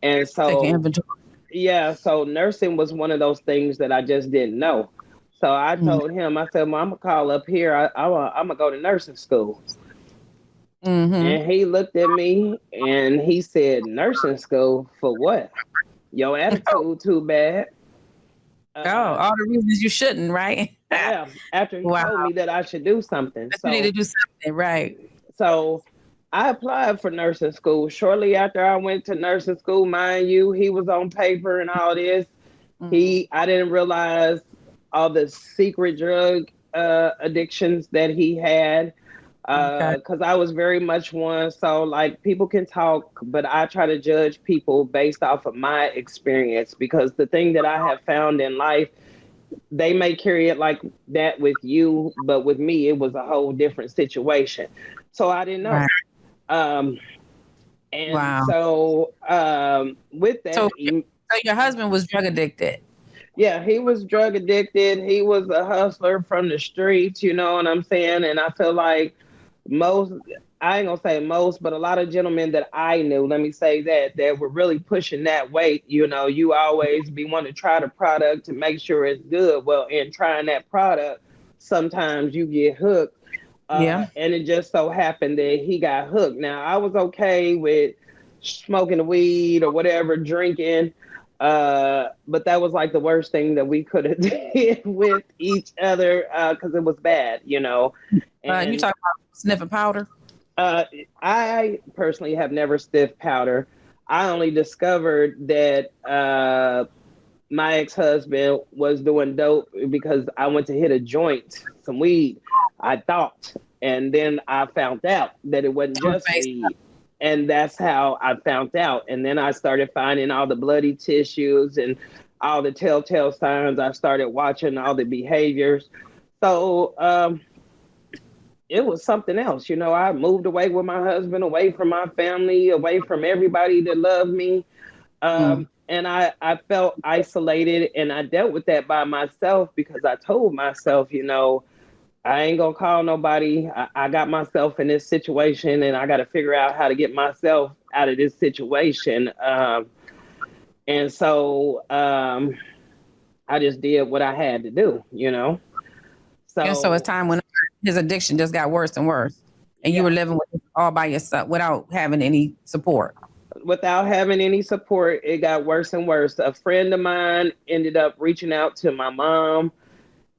And Taking so, inventory. yeah, so nursing was one of those things that I just didn't know. So I Mm-hmm. told him, I said, "Well, I'm going to call up here. I'm going to go to nursing school." Mm-hmm. And he looked at me and he said, "Nursing school for what? Your attitude too bad." Oh, Uh, all the reasons you shouldn't, right? yeah, after he Wow. told me that I should do something. But you need to do something, right? So I applied for nursing school. Shortly after I went to nursing school, mind you, he was on paper and all this. Mm-hmm. I didn't realize all the secret drug addictions that he had. Okay. Because I was very much one. So, like, people can talk, but I try to judge people based off of my experience. Because the thing that I have found in life, they may carry it like that with you, but with me, it was a whole different situation. So I didn't know. Right. Um, and Wow. so with So, that, so your husband was drug addicted. yeah, he was drug addicted. He was a hustler from the streets, you know what I'm saying? And I feel like most, I ain't gonna say most, but a lot of gentlemen that I knew, let me say that were really pushing that weight. You always be wanting to try the product to make sure it's good. Well, in trying that product, sometimes you get hooked. Yeah. And it just so happened that he got hooked. Now, I was okay with smoking the weed or whatever, drinking. But that was like the worst thing that we could have did with each other because it was bad. You And talking about sniffing powder? uh, I personally have never sniffed powder. I only discovered that my ex-husband was doing dope because I went to hit a joint, some weed, I thought. And then I found out that it wasn't Your just face. weed. And that's how I found out. And then I started finding all the bloody tissues and all the telltale signs. I started watching all the behaviors. So it was something else. I moved away with my husband, away from my family, away from everybody that loved me. Mm. And I felt isolated, and I dealt with that by myself because I told myself, I ain't gonna call nobody. I got myself in this situation, and I got to figure out how to get myself out of this situation. And so I just did what I had to do. And so as So time went on, his addiction just got worse and worse. And you yeah, were living with all by yourself without having any support. without having any support, it got worse and worse. A friend of mine ended up reaching out to my mom.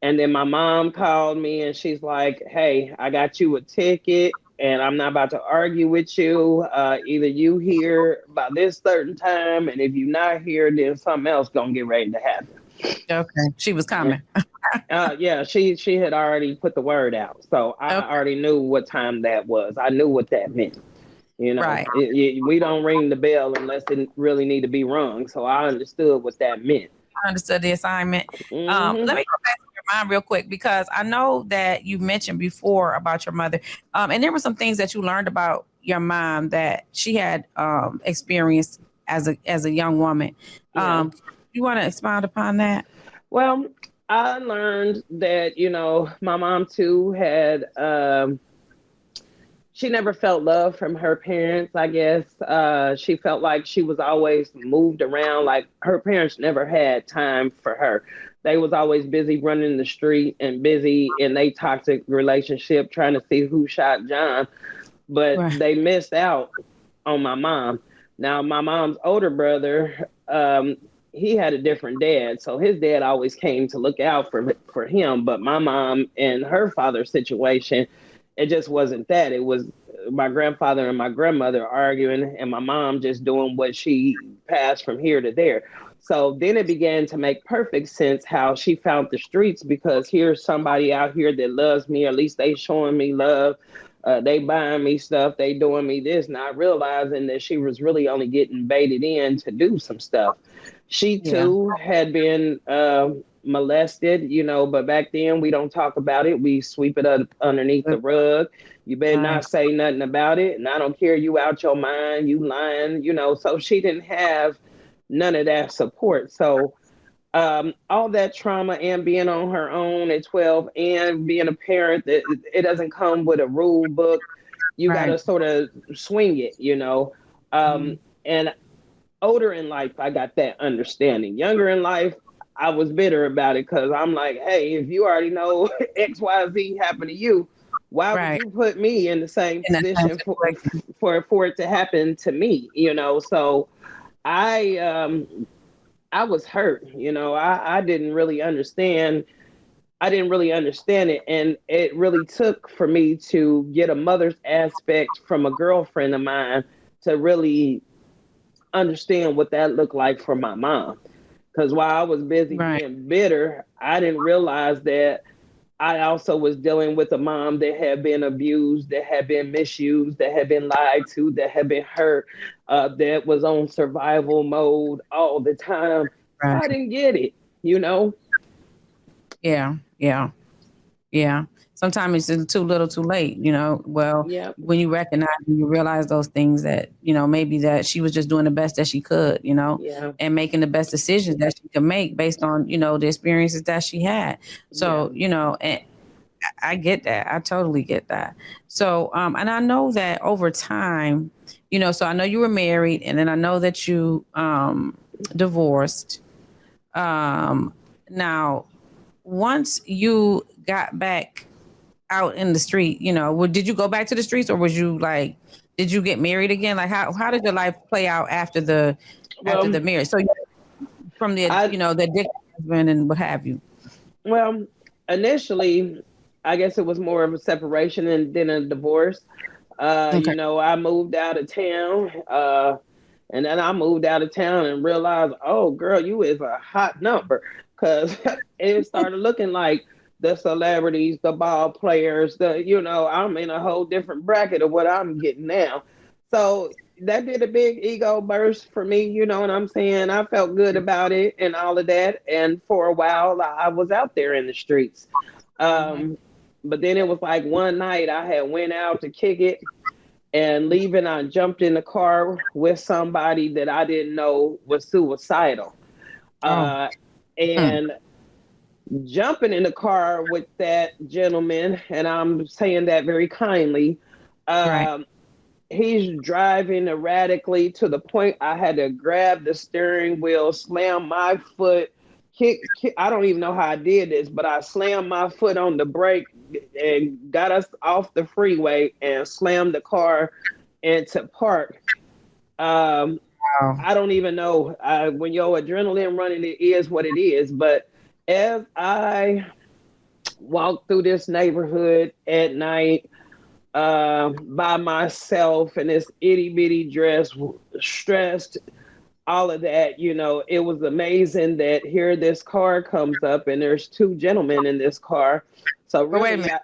And then my mom called me and she's like, "Hey, I got you a ticket and I'm not about to argue with you. Either you here by this certain time, and if you're not here, then something else gonna get ready to happen." Okay. She was coming. Yeah, she had already put the word out, so I Okay. already knew what time that was. I knew what that meant. You know, Right. we don't ring the bell unless it really need to be rung. So I understood what that meant. I understood the assignment. Let Hmm. me go back to your mind real quick because I know that you mentioned before about your mother, and there were some things that you learned about your mom that she had experienced as a young woman. Yeah. You want to expound upon that? Well, I learned that my mom too had she never felt love from her parents, I guess. She felt like she was always moved around. Like her parents never had time for her. They was always busy running the street and busy in a toxic relationship trying to see who shot John. But Right. they missed out on my mom. Now, my mom's older brother, he had a different dad. So his dad always came to look out for him. But my mom and her father's situation, it just wasn't that. It was my grandfather and my grandmother arguing, and my mom just doing what she passed from here to there. So then it began to make perfect sense how she found the streets, because here's somebody out here that loves me, or at least they showing me love. They buying me stuff, they doing me this, not realizing that she was really only getting baited in to do some stuff. She Yeah. too had been molested, but back then we don't talk about it. We sweep it up underneath the rug. You better Right. not say nothing about it. And I don't care, you out your mind, you lying. So she didn't have none of that support. So all that trauma and being on her own at 12 and being a parent, that it doesn't come with a rule book. You got to Right. sort of swing it. Mhm. And older in life, I got that understanding. Younger in life, I was bitter about it because I'm like, hey, if you already know XYZ happened to you, why would Right. you put me in the same In that same position situation. for it to happen to me? So I I was hurt. I didn't really understand. I didn't really understand it, and it really took for me to get a mother's aspect from a girlfriend of mine to really understand what that looked like for my mom. Because while I was busy Right. being bitter, I didn't realize that I also was dealing with a mom that had been abused, that had been misused, that had been lied to, that had been hurt, that was on survival mode all the time. So Right. I didn't get it. Yeah. Yeah. Yeah. Sometimes it's too little too late, Well, Yep. when you recognize and you realize those things that, maybe that she was just doing the best that she could, Yeah. and making the best decisions that she could make based on, the experiences that she had. Yeah. So, and I get that. I totally get that. So, and I know that over time, so I know you were married and then I know that you divorced. Um, Now, once you got back out in the street, did you go back to the streets or was you like, did you get married again? Like how did your life play out after Well, the marriage? So from the, I the dick husband and what have you. well initially, I guess it was more of a separation and then a divorce. Okay. I moved out of town. And then I moved out of town and realized, oh, girl, you is a hot number. Because it started looking like the celebrities, the ball players, I'm in a whole different bracket of what I'm getting now. So that did a big ego burst for me. You know what I'm saying? I felt good about it and all of that. And for a while, I was out there in the streets. Mhm. Um, but then it was like one night I had went out to kick it, and leaving, I jumped in the car with somebody that I didn't know was suicidal. Oh. Uh, Mm. and jumping in the car with that gentleman, and I'm saying that very kindly, Right. um, he's driving erratically to the point I had to grab the steering wheel, slam my foot, kick. I don't even know how I did this, but I slammed my foot on the brake and got us off the freeway and slammed the car into park. Um, Wow. I don't even know, when your adrenaline running, it is what it is. But as I walked through this neighborhood at night, by myself in this itty bitty dress, stressed, all of that, it was amazing that here this car comes up and there's two gentlemen in this car. So But wait a really, minute,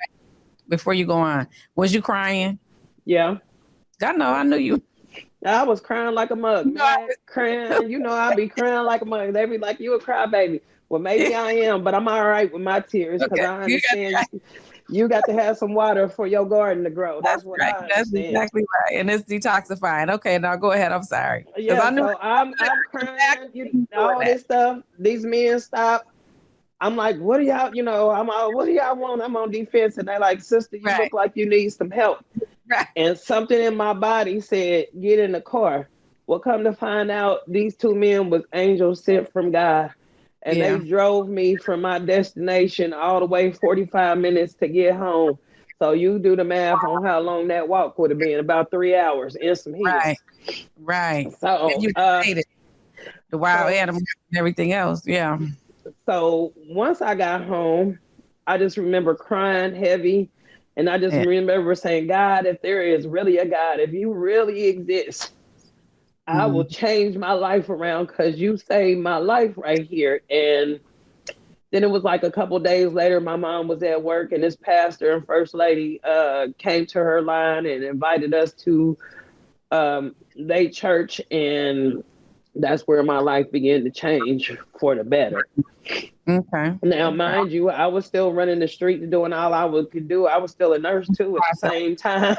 before you go on, was you crying? yeah, I know, I knew you. I was crying like a mug, No, I man, crying. I be crying like a mug. They be like, "You a crybaby." Well, maybe I am, but I'm all right with my tears because okay. I understand you got to have some water for your garden to grow. That's what Right. I That's understand. exactly right. And it's detoxifying. Okay, now go ahead. I'm sorry. Because Yeah, I knew so I'm crying, exactly doing all that. this stuff. These men stop. I'm like, what do y'all, what do y'all want? I'm on defense. And they're like, sister, you Right. look like you need some help. Right. And something in my body said, get in the car. Well, come to find out, these two men was angels sent from God. And they Yeah. drove me from my destination all the way 45 minutes to get home. So you do the math on how long that walk would have been, about 3 hours in some Right. heels. Right. And So, you made it. The wild so, animals and everything else. Yeah. so once I got home, I just remember crying heavy. And I just Yeah. remember saying, God, if there is really a God, if you really exist, I will change my life around because you saved my life right here. And then it was like a couple days later, my mom was at work and this pastor and first lady came to her line and invited us to their church. And that's where my life began to change for the better. Okay. Now, Okay. mind you, I was still running the street and doing all I could do. I was still a nurse too at the same time,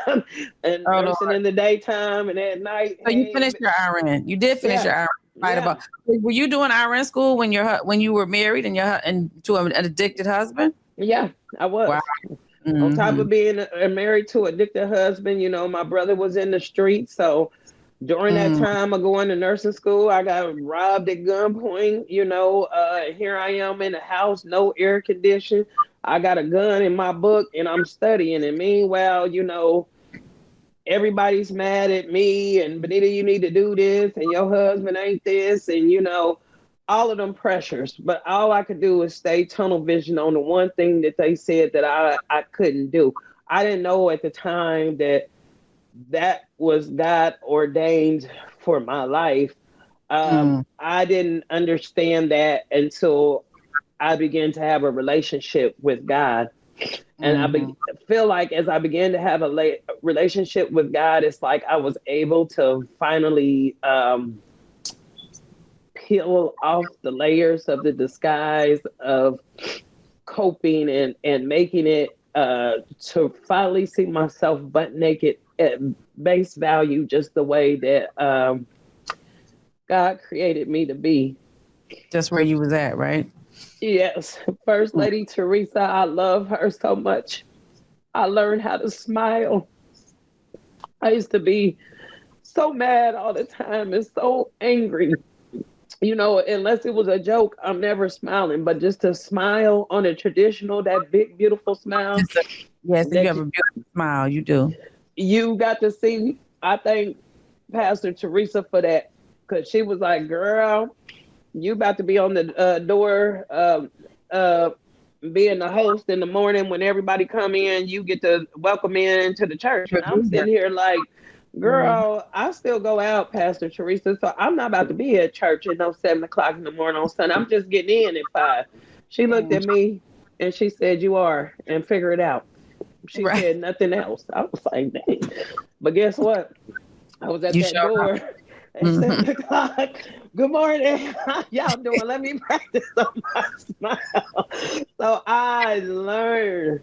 and Oh, Lord. nursing in the daytime and at night. So you Hey, finished your RN. You did finish your yeah, RN. Right yeah, about. Were you doing RN school when you were married and and to an addicted husband? yeah, I Wow. was. On top Mm-hmm. of being married to an addicted husband, my brother was in the street. So during that Mm. time of going to nursing school, I got robbed at gunpoint. Here I am in the house, no air condition. I got a gun in my book and I'm studying. And meanwhile, everybody's mad at me and Benita, you need to do this and your husband ain't this and all of them pressures. But all I could do is stay tunnel vision on the one thing that they said that I couldn't do. I didn't know at the time that was God ordained for my life. Mm. I didn't understand that until I began to have a relationship with God. And Mm-hmm. feel like as I began to have a relationship with God, it's like I was able to finally peel off the layers of the disguise of coping and making it to finally see myself butt naked at base value, just the way that God created me to be. Just where you was at, right? Yes, First Mm. Lady Teresa, I love her so much. I learned how to smile. I used to be so mad all the time and so angry. Unless it was a joke, I'm never smiling. But just to smile on a traditional, that big, beautiful smile Just yes, and you that have a beautiful smile. You do. you got to see. I thank Pastor Teresa for that because she was like, girl, you about to be on the door uh, being the host in the morning when everybody come in, you get to welcome in to the church. And I'm sitting here like, Mhm. girl, I still go out, Pastor Teresa. So I'm not about to be at church at no 7 o'clock in the morning on Sunday. I'm just getting in at 5. She looked at me and she said, you are, and figure it out. She Right. said nothing else. I was like, dang. But guess what? I was at You that sure door at Mhm. 7 o'clock. Good morning. How y'all doing? Let me practice on my smile. So I learned.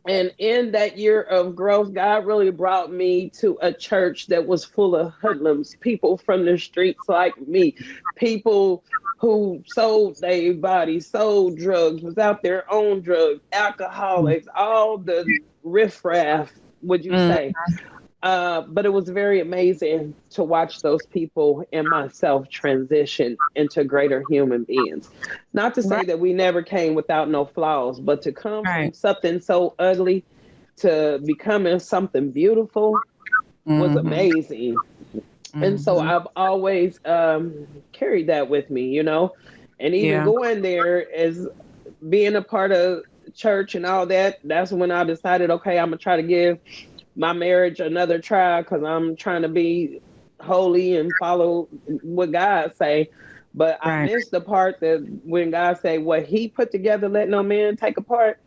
And in that year of growth, God really brought me to a church that was full of hoodlums, people from the streets like me, people who sold their bodies, sold drugs, was out there on drugs, alcoholics, all the riffraff, would you Mm. say? But it was very amazing to watch those people and myself transition into greater human beings. Not to say Right. that we never came without no flaws, but to come from Right. something so ugly to becoming something beautiful was Mm-hmm. amazing. And so Mm-hmm. I've always carried that with me, and even Yeah. going there as being a part of church and all that. That's when I decided, okay, I'm gonna try to give my marriage another try because I'm trying to be holy and follow what God say. But I Right. missed the part that when God say what He put together, let no man take apart.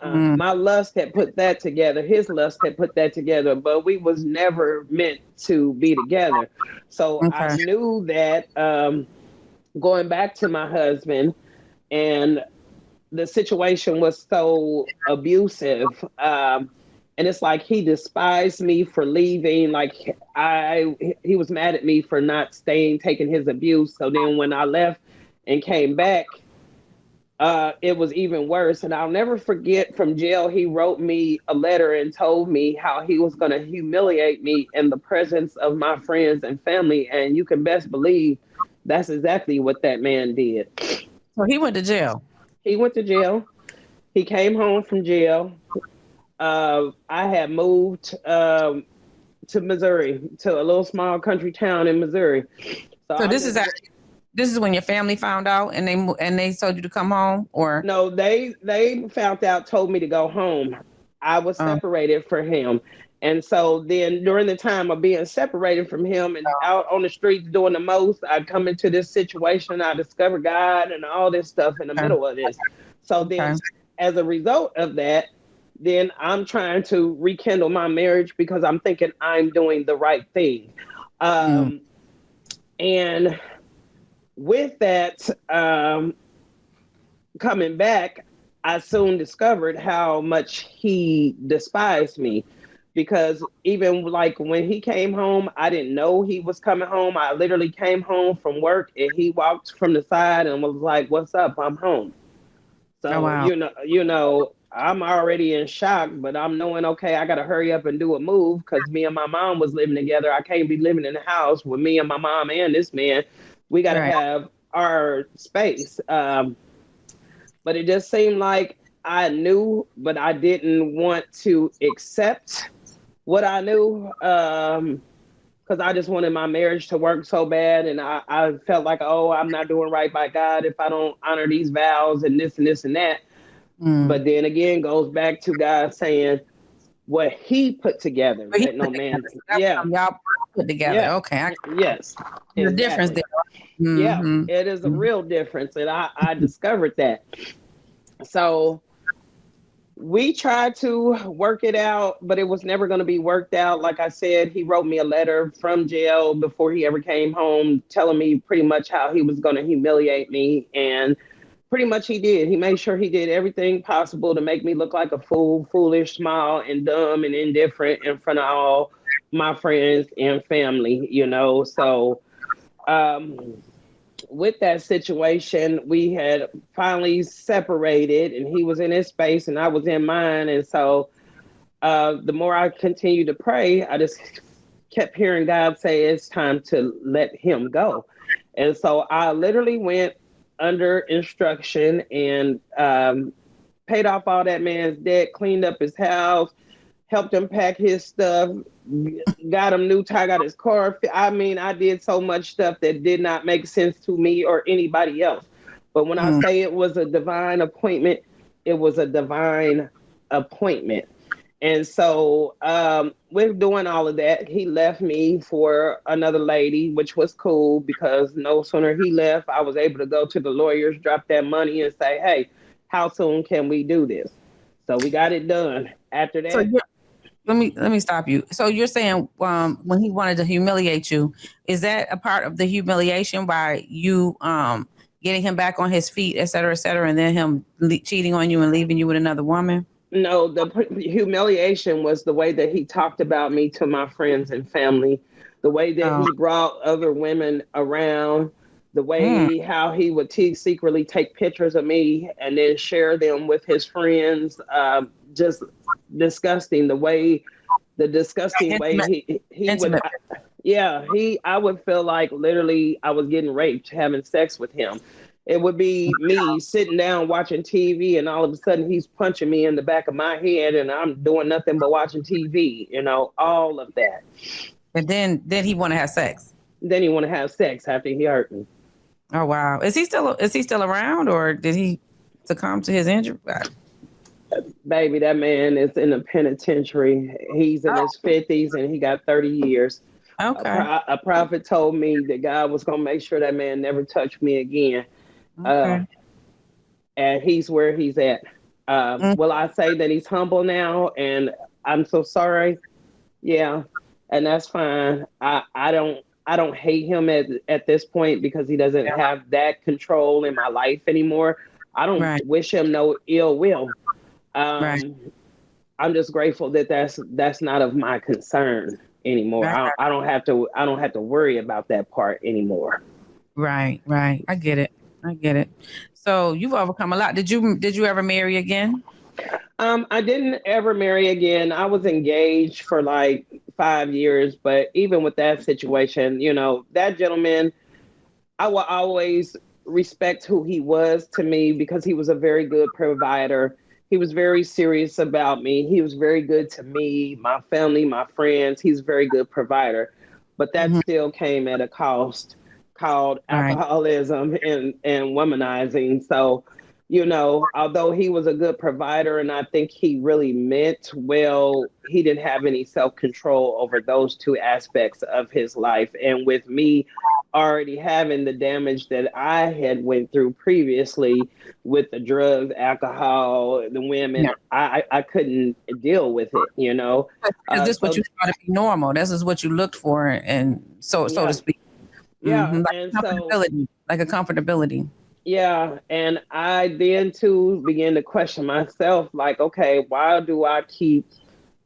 Mm, My lust had put that together. His lust had put that together, but we was never meant to be together. So I okay. knew that going back to my husband, and the situation was so abusive. And it's like he despised me for leaving. Like he was mad at me for not staying, taking his abuse. So then when I left and came back, it was even worse. And I'll never forget from jail, he wrote me a letter and told me how he was going to humiliate me in the presence of my friends and family. And you can best believe that's exactly what that man did. So he went to jail. He went to jail. He came home from jail. I had moved to Missouri, to a little small country town in Missouri. So So I'm this is just actually this is when your family found out and they told you to come home, or no. They found out, told me to go home. I was um, separated from him, and so then during the time of being separated from him and out on the streets doing the most, I come into this situation. I discover God and all this stuff in the okay, middle of this. So okay, then, as a result of that, then I'm trying to rekindle my marriage because I'm thinking I'm doing the right thing. mm, Um, and with that, coming back, I soon discovered how much he despised me because even like when he came home, I didn't know he was coming home. I literally came home from work and he walked from the side and was like, "What's up? I'm home." oh So wow, I'm already in shock, but I'm knowing okay, I got to hurry up and do a move because me and my mom was living together. I can't be living in the house with me and my mom and this man. We got to right, have our space. But it just seemed like I knew, but I didn't want to accept what I knew. Because I just wanted my marriage to work so bad. And I felt like, oh, I'm not doing right by God if I don't honor these vows and this and this and that. mm. But then again, goes back to God saying what He put together. But he Let no put man. together, so that's Yeah, something y'all put together. yeah, Okay, yes, the difference exactly. there. Yeah, Mm-hmm. it is a real difference. And I discovered that. So we tried to work it out, but it was never going to be worked out. Like I said, he wrote me a letter from jail before he ever came home, telling me pretty much how he was going to humiliate me. And pretty much he did. He made sure he did everything possible to make me look like a fool, foolish, small, and dumb and indifferent in front of all my friends and family. So, um, with that situation, we had finally separated, and he was in his space, and I was in mine. And so, the more I continued to pray, I just kept hearing God say, "It's time to let him go." And so, I literally went under instruction and paid off all that man's debt, cleaned up his house, helped him pack his stuff, got him new tie, got his car. I mean, I did so much stuff that did not make sense to me or anybody else. But when I Mm. say it was a divine appointment, it was a divine appointment. And so, with doing all of that, he left me for another lady, which was cool because no sooner he left, I was able to go to the lawyers, drop that money, and say, "Hey, how soon can we do this?" So we got it done. After So that, you're, let me stop you. So you're saying when he wanted to humiliate you, is that a part of the humiliation by you getting him back on his feet, et cetera, and then him cheating on you and leaving you with another woman? no, the humiliation was the way that he talked about me to my friends and family, the way that Oh, he brought other women around, the mm, way how he would secretly take pictures of me and then share them with his friends. Just disgusting. The disgusting way intimate, he would. intimate. Yeah, I would feel like literally I was getting raped having sex with him. It would be me sitting down watching TV, and all of a sudden he's punching me in the back of my head, and I'm doing nothing but watching TV. All of that. And then he want to have sex. Then he want to have sex after he hurt me. Oh wow, is he still around, or did he succumb to his injury? Baby, that man is in the penitentiary. He's in his 50s, and he got 30 years. Okay. A prophet told me that God was going to make sure that man never touched me again. Uh, Okay. and he's where he's at. Mm, Will I say that he's humble now and I'm so sorry? Yeah, and that's fine. I don't hate him at this point because he doesn't yeah. have that control in my life anymore. I don't Right. wish him no ill will. Right. Um, I'm just grateful that that's not of my concern anymore. Right. I don't have to worry about that part anymore. Right. Right. I get it. I get it. So you've overcome a lot. Did you ever marry again? I didn't ever marry again. I was engaged for like 5 years, but even with that situation, you know, that gentleman, I will always respect who he was to me because he was a very good provider. He was very serious about me. He was very good to me, my family, my friends. He's a very good provider. But that Hmm. still came at a cost called Right. alcoholism and womanizing. So, you know, although he was a good provider and I think he really meant well, he didn't have any self control over those two aspects of his life. And with me already having the damage that I had went through previously with the drugs, alcohol, the Yeah. women, I couldn't deal with it, you know. Is this what So you thought to be normal? This is what you looked for, and so to yeah, speak. yeah, Like and so comfortability. Like a comfortability. yeah, and I then too began to question myself, like, okay, why do I keep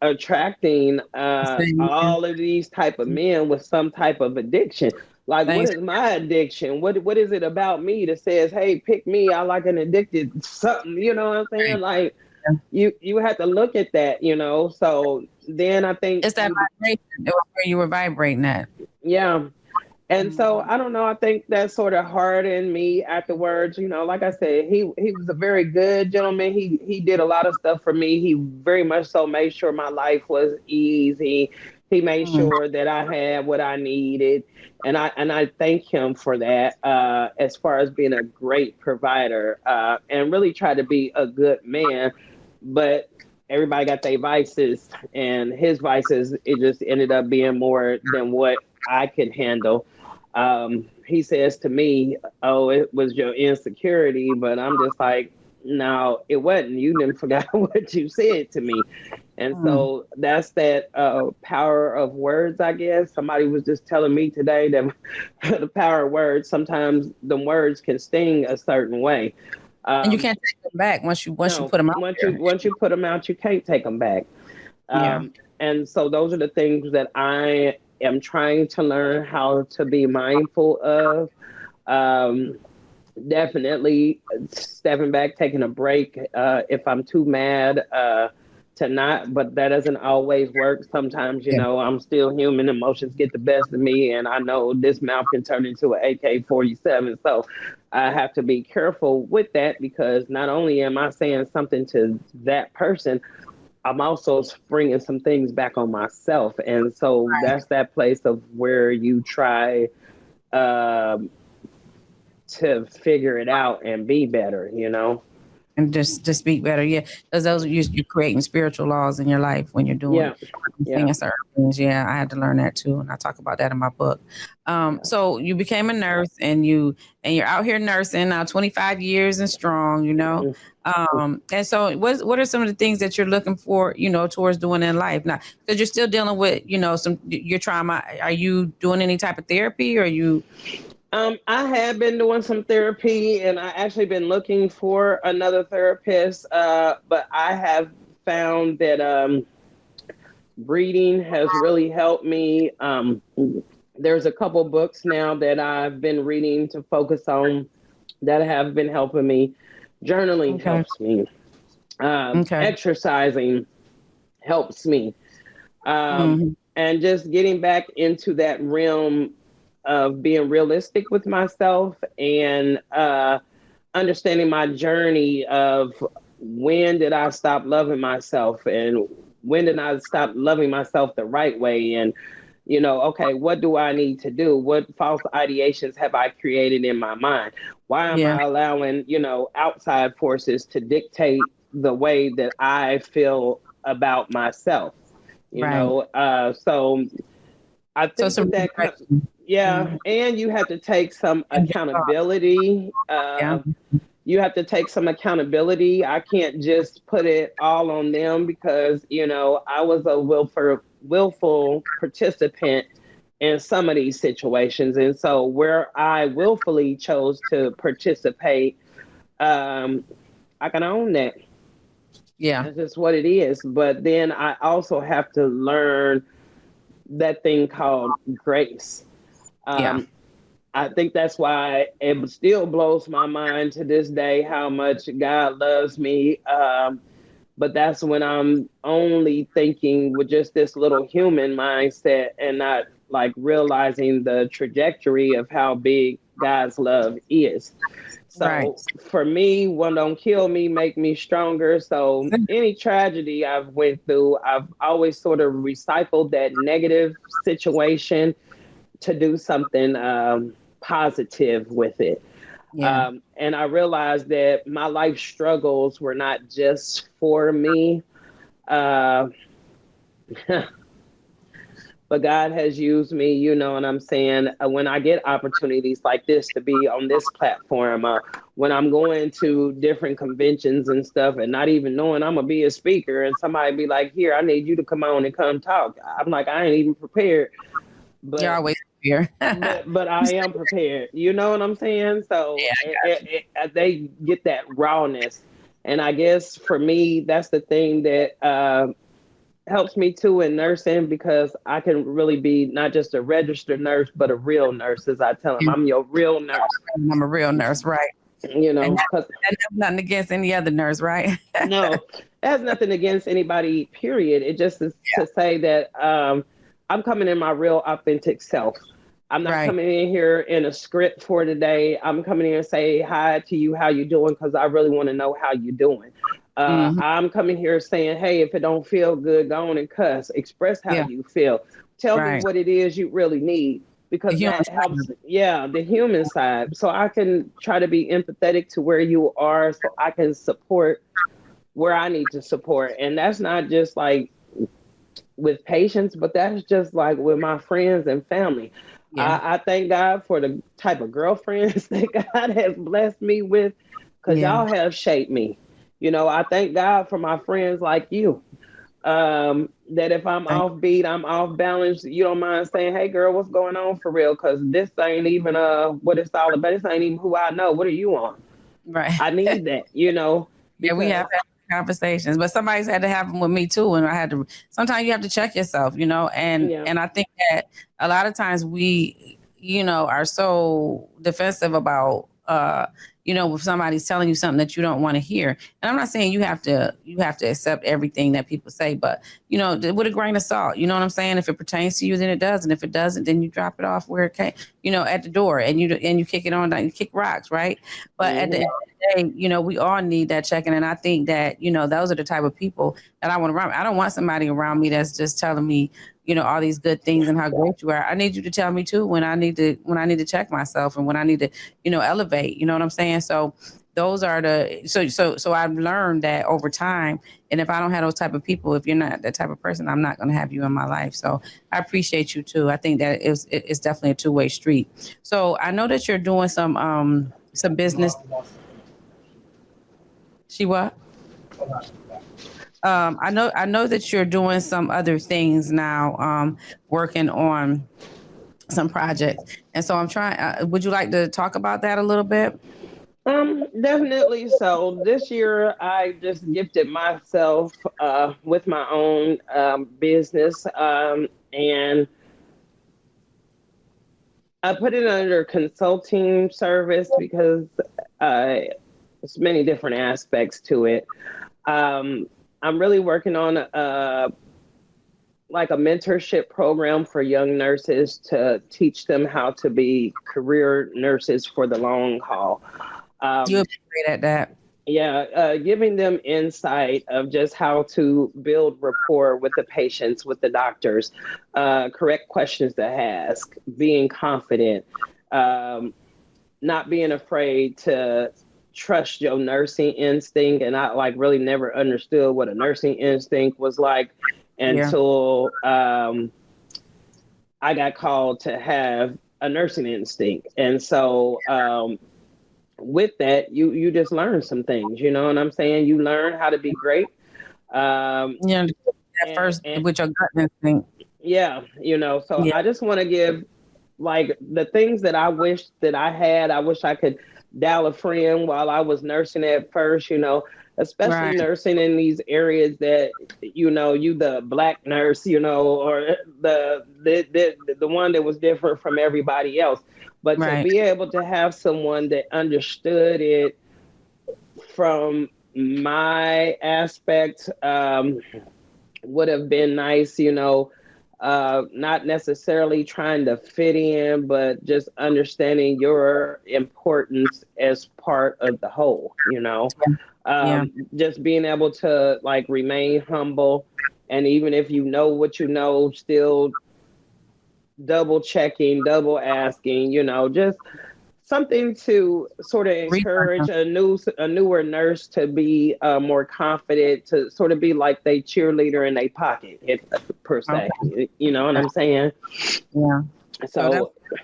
attracting Same here. all of these type of men with some type of addiction? Like, what Same. is my addiction? What is it about me that says, hey, pick me? I like an addicted something. You know what I'm saying? Right. Like, Yeah. you have to look at that. You know. So then I think It's that vibration. It was where you were vibrating at. yeah. And so Mhm. I don't know. I think that sort of hardened me afterwards. You know, like I said, he was a very good gentleman. He did a lot of stuff for me. He very much so made sure my life was easy. He made Mm. sure that I had what I needed, and I thank him for that. As far as being a great provider, and really try to be a good man, but everybody got their vices, and his vices it just ended up being more than what I could handle. He says to me, "Oh, it was your insecurity," but I'm just like, "No, it wasn't. You didn't forget what you said to me." And Mm. so that's that power of words, I guess. Somebody was just telling me today that the power of words. Sometimes the words can sting a certain way. And you Um, can't take them back once you no, put them out there. once you put them out, you can't take them back. Yeah. And so those are the things that I am trying to learn how to be mindful of. Um, Definitely stepping back, taking a break. If I'm too mad to not, but that doesn't always work. Sometimes, you Yeah. know, I'm still human. Emotions get the best of me, and I know this mouth can turn into an AK-47. So I have to be careful with that because not only am I saying something to that person, I'm also bringing some things back on myself. And so that's that place of where you try um, to figure it out and be better, you know? And just speak better. Yeah, because those are you're creating spiritual laws in your life when you're doing Yeah. Yeah. saying certain things. Yeah, I had to learn that too, and I talk about that in my book. Yeah. So you became a nurse, and you're out here nursing now, 25 years and strong. And so what are some of the things that you're looking for, towards doing in life now? Because you're still dealing with, some your trauma. Are you doing any type of therapy, or are you? I have been doing some therapy and I actually been looking for another therapist. But I have found that reading has really helped me. There's a couple books now that I've been reading to focus on that have been helping me. Journaling Okay. helps me. Okay. Exercising helps me. Hmm. And just getting back into that realm of being realistic with myself and understanding my journey of when did I stop loving myself and when did I stop loving myself the right way and okay, what do I need to do? What false ideations have I created in my mind? Why am Yeah. I allowing, outside forces to dictate the way that I feel about myself? Right. So I So think some with that, redirection. yeah, Mhm. and you have to take some And big thoughts. accountability. Yeah. You have to take some accountability. I can't just put it all on them because, I was a willful participant in some of these situations. And so where I willfully chose to participate, um, I can own that. Yeah. That's just what it is. But then I also have to learn that thing called grace. Yeah. Um, I think that's why it still blows my mind to this day how much God loves me. But that's when I'm only thinking with just this little human mindset and not like realizing the trajectory of how big God's love is. Right. So for me, what don't kill me make me stronger. So any tragedy I've went through, I've always sort of recycled that negative situation to do something positive with it. Yeah. And I realized that my life struggles were not just for me, uh, but God has used me, you know what I'm saying? When I get opportunities like this to be on this platform, when I'm going to different conventions and stuff and not even knowing I'm going to be a speaker and somebody be like, here, I need you to come on and come talk. I'm like, I ain't even prepared. You're But always here. but I am prepared. You know what I'm saying? So Yeah, I got you. they get that rawness, and I guess for me, that's the thing that helps me too in nursing because I can really be not just a registered nurse, but a real nurse. As I tell them, I'm your real nurse. I'm a real nurse, right? And Because that's nothing against any other nurse, right? no, it has nothing against anybody. Period. It just is to say that I'm coming in my real authentic self. I'm not Right. coming in here in a script for today. I'm coming in and say hi to you, how you doing, because I really want to know how you doing. Hmm. I'm coming here saying, hey, if it don't feel good, go on and cuss. Express how Yeah. you feel. Tell me Right. what it is you really need The because human that side helps. of it. Yeah, the human side. So I can try to be empathetic to where you are so I can support where I need to support. And that's not just like with patients, but that's just like with my friends and family. Yeah. I thank God for the type of girlfriends that God has blessed me with because Yeah. y'all have shaped me. I thank God for my friends like you. That if I'm Thank offbeat, I'm off balance, you don't mind saying, hey girl, what's going on for real? Because this ain't even what it's all about. This ain't even who I know. What are you on? you. Right. I need that, Yeah, we have because had conversations, but somebody's had to have them with me too. And I had to, sometimes you have to check yourself, and, yeah. and I think that a lot of times we, are so defensive about, if somebody's telling you something that you don't want to hear. And I'm not saying you have to accept everything that people say, but, with a grain of salt, you know what I'm saying? If it pertains to you, then it does. And if it doesn't, then you drop it off where it came, at the door and you kick it on down, you kick rocks, right? But at the end Hmm. of the day, we all need that checking. And I think that, those are the type of people that I want around. I don't want somebody around me that's just telling me, all these good things and how great you are. I need you to tell me too when I need to check myself and when I need to, elevate. You know what I'm saying? So those are so I've learned that over time. And if I don't have those type of people, if you're not that type of person, I'm not going to have you in my life. So I appreciate you too. I think that it's definitely a two-way street. So I know that you're doing some business. She what? I know that you're doing some other things now, working on some projects, and so I'm trying. Would you like to talk about that a little bit? Definitely. So this year, I just gifted myself with my own business, and I put it under consulting service because there's many different aspects to it. Um, I'm really working on like a mentorship program for young nurses to teach them how to be career nurses for the long haul. You'll Um, be great at that. yeah, giving them insight of just how to build rapport with the patients, with the doctors, correct questions to ask, being confident, um, not being afraid to trust your nursing instinct. And I like really never understood what a nursing instinct was like Yeah. until I got called to have a nursing instinct. And so with that, you just learn some things, you know what I'm saying? You learn how to be great. Yeah, at And, first and with your gut instinct. yeah, you know, so Yeah, I just want to give like the things that I wish that I had. I wish I could dial a friend while I was nursing at first, you know, especially right, nursing in these areas that, you know, you the black nurse, you know, or the one that was different from everybody else. But to right. be able to have someone that understood it from my aspect, would have been nice, you know, not necessarily trying to fit in, but just understanding your importance as part of the whole, you know. Yeah, Just being able to like remain humble. And even if you know what you know, still double checking, double asking, you know, just something to sort of encourage research. a newer nurse to be more confident, to sort of be like they cheerleader in their pocket, per se. Okay. You know what I'm saying? Yeah. So that's So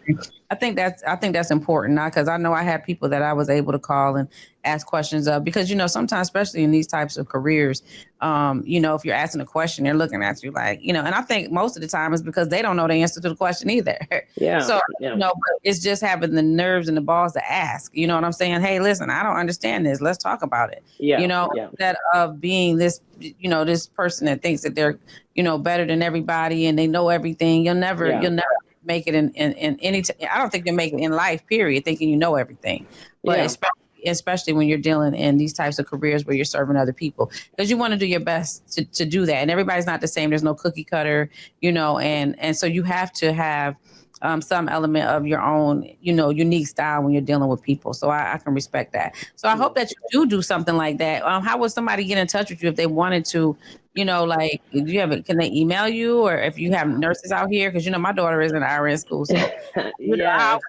I think that's important now because I know I had people that I was able to call and ask questions of because sometimes especially in these types of careers, if you're asking a question, they're looking at you like and I think most of the time is because they don't know the answer to the question either. yeah, So yeah, but it's just having the nerves and the balls to ask. You know what I'm saying? Hey, listen, I don't understand this. Let's talk about it. yeah, yeah, Instead of being this this person that thinks that they're better than everybody and they know everything. yeah, You'll never make it in any I don't think you'll make it in life period thinking you know everything, but yeah, especially when you're dealing in these types of careers where you're serving other people because you want to do your best to do that, and everybody's not the same. There's no cookie cutter, and so you have to have some element of your own, unique style when you're dealing with people. So I can respect that. So I yeah. hope that you do something like that. How would somebody get in touch with you if they wanted to, like, do you have it? Can they email you, or if you have nurses out here? Because my daughter is in RN school, so how Yes.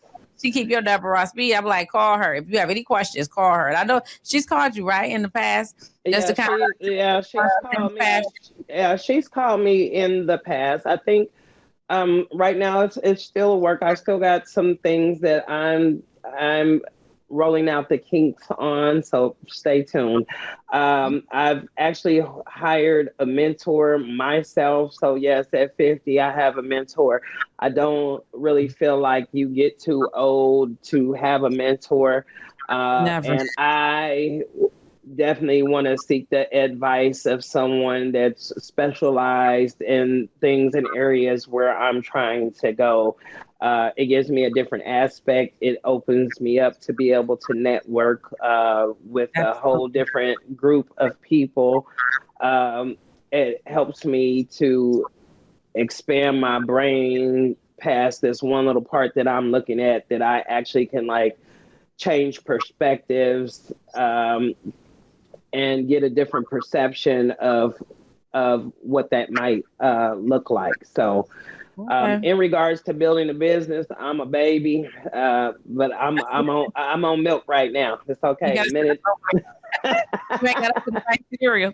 she keep your number on speed. I'm like, call her if you have any questions. Call her, and I know she's called you right in the past, just to kind She's of called me. fast. Yeah, she's called me in the past. I think right now it's still work. I still got some things that I'm rolling out the kinks on, so stay tuned. I've actually hired a mentor myself. So yes, at 50, I have a mentor. I don't really feel like you get too old to have a mentor. Never. And I definitely want to seek the advice of someone that's specialized in things and areas where I'm trying to go. It gives me a different aspect. It opens me up to be able to network with a whole Absolutely. different group of people. It helps me to expand my brain past this one little part that I'm looking at, that I actually can like change perspectives, and get a different perception of what that might look like. So, Okay. in regards to building a business, I'm a baby, but I'm on milk right now. It's You okay. got The minute, you ain't got to put the right cereal.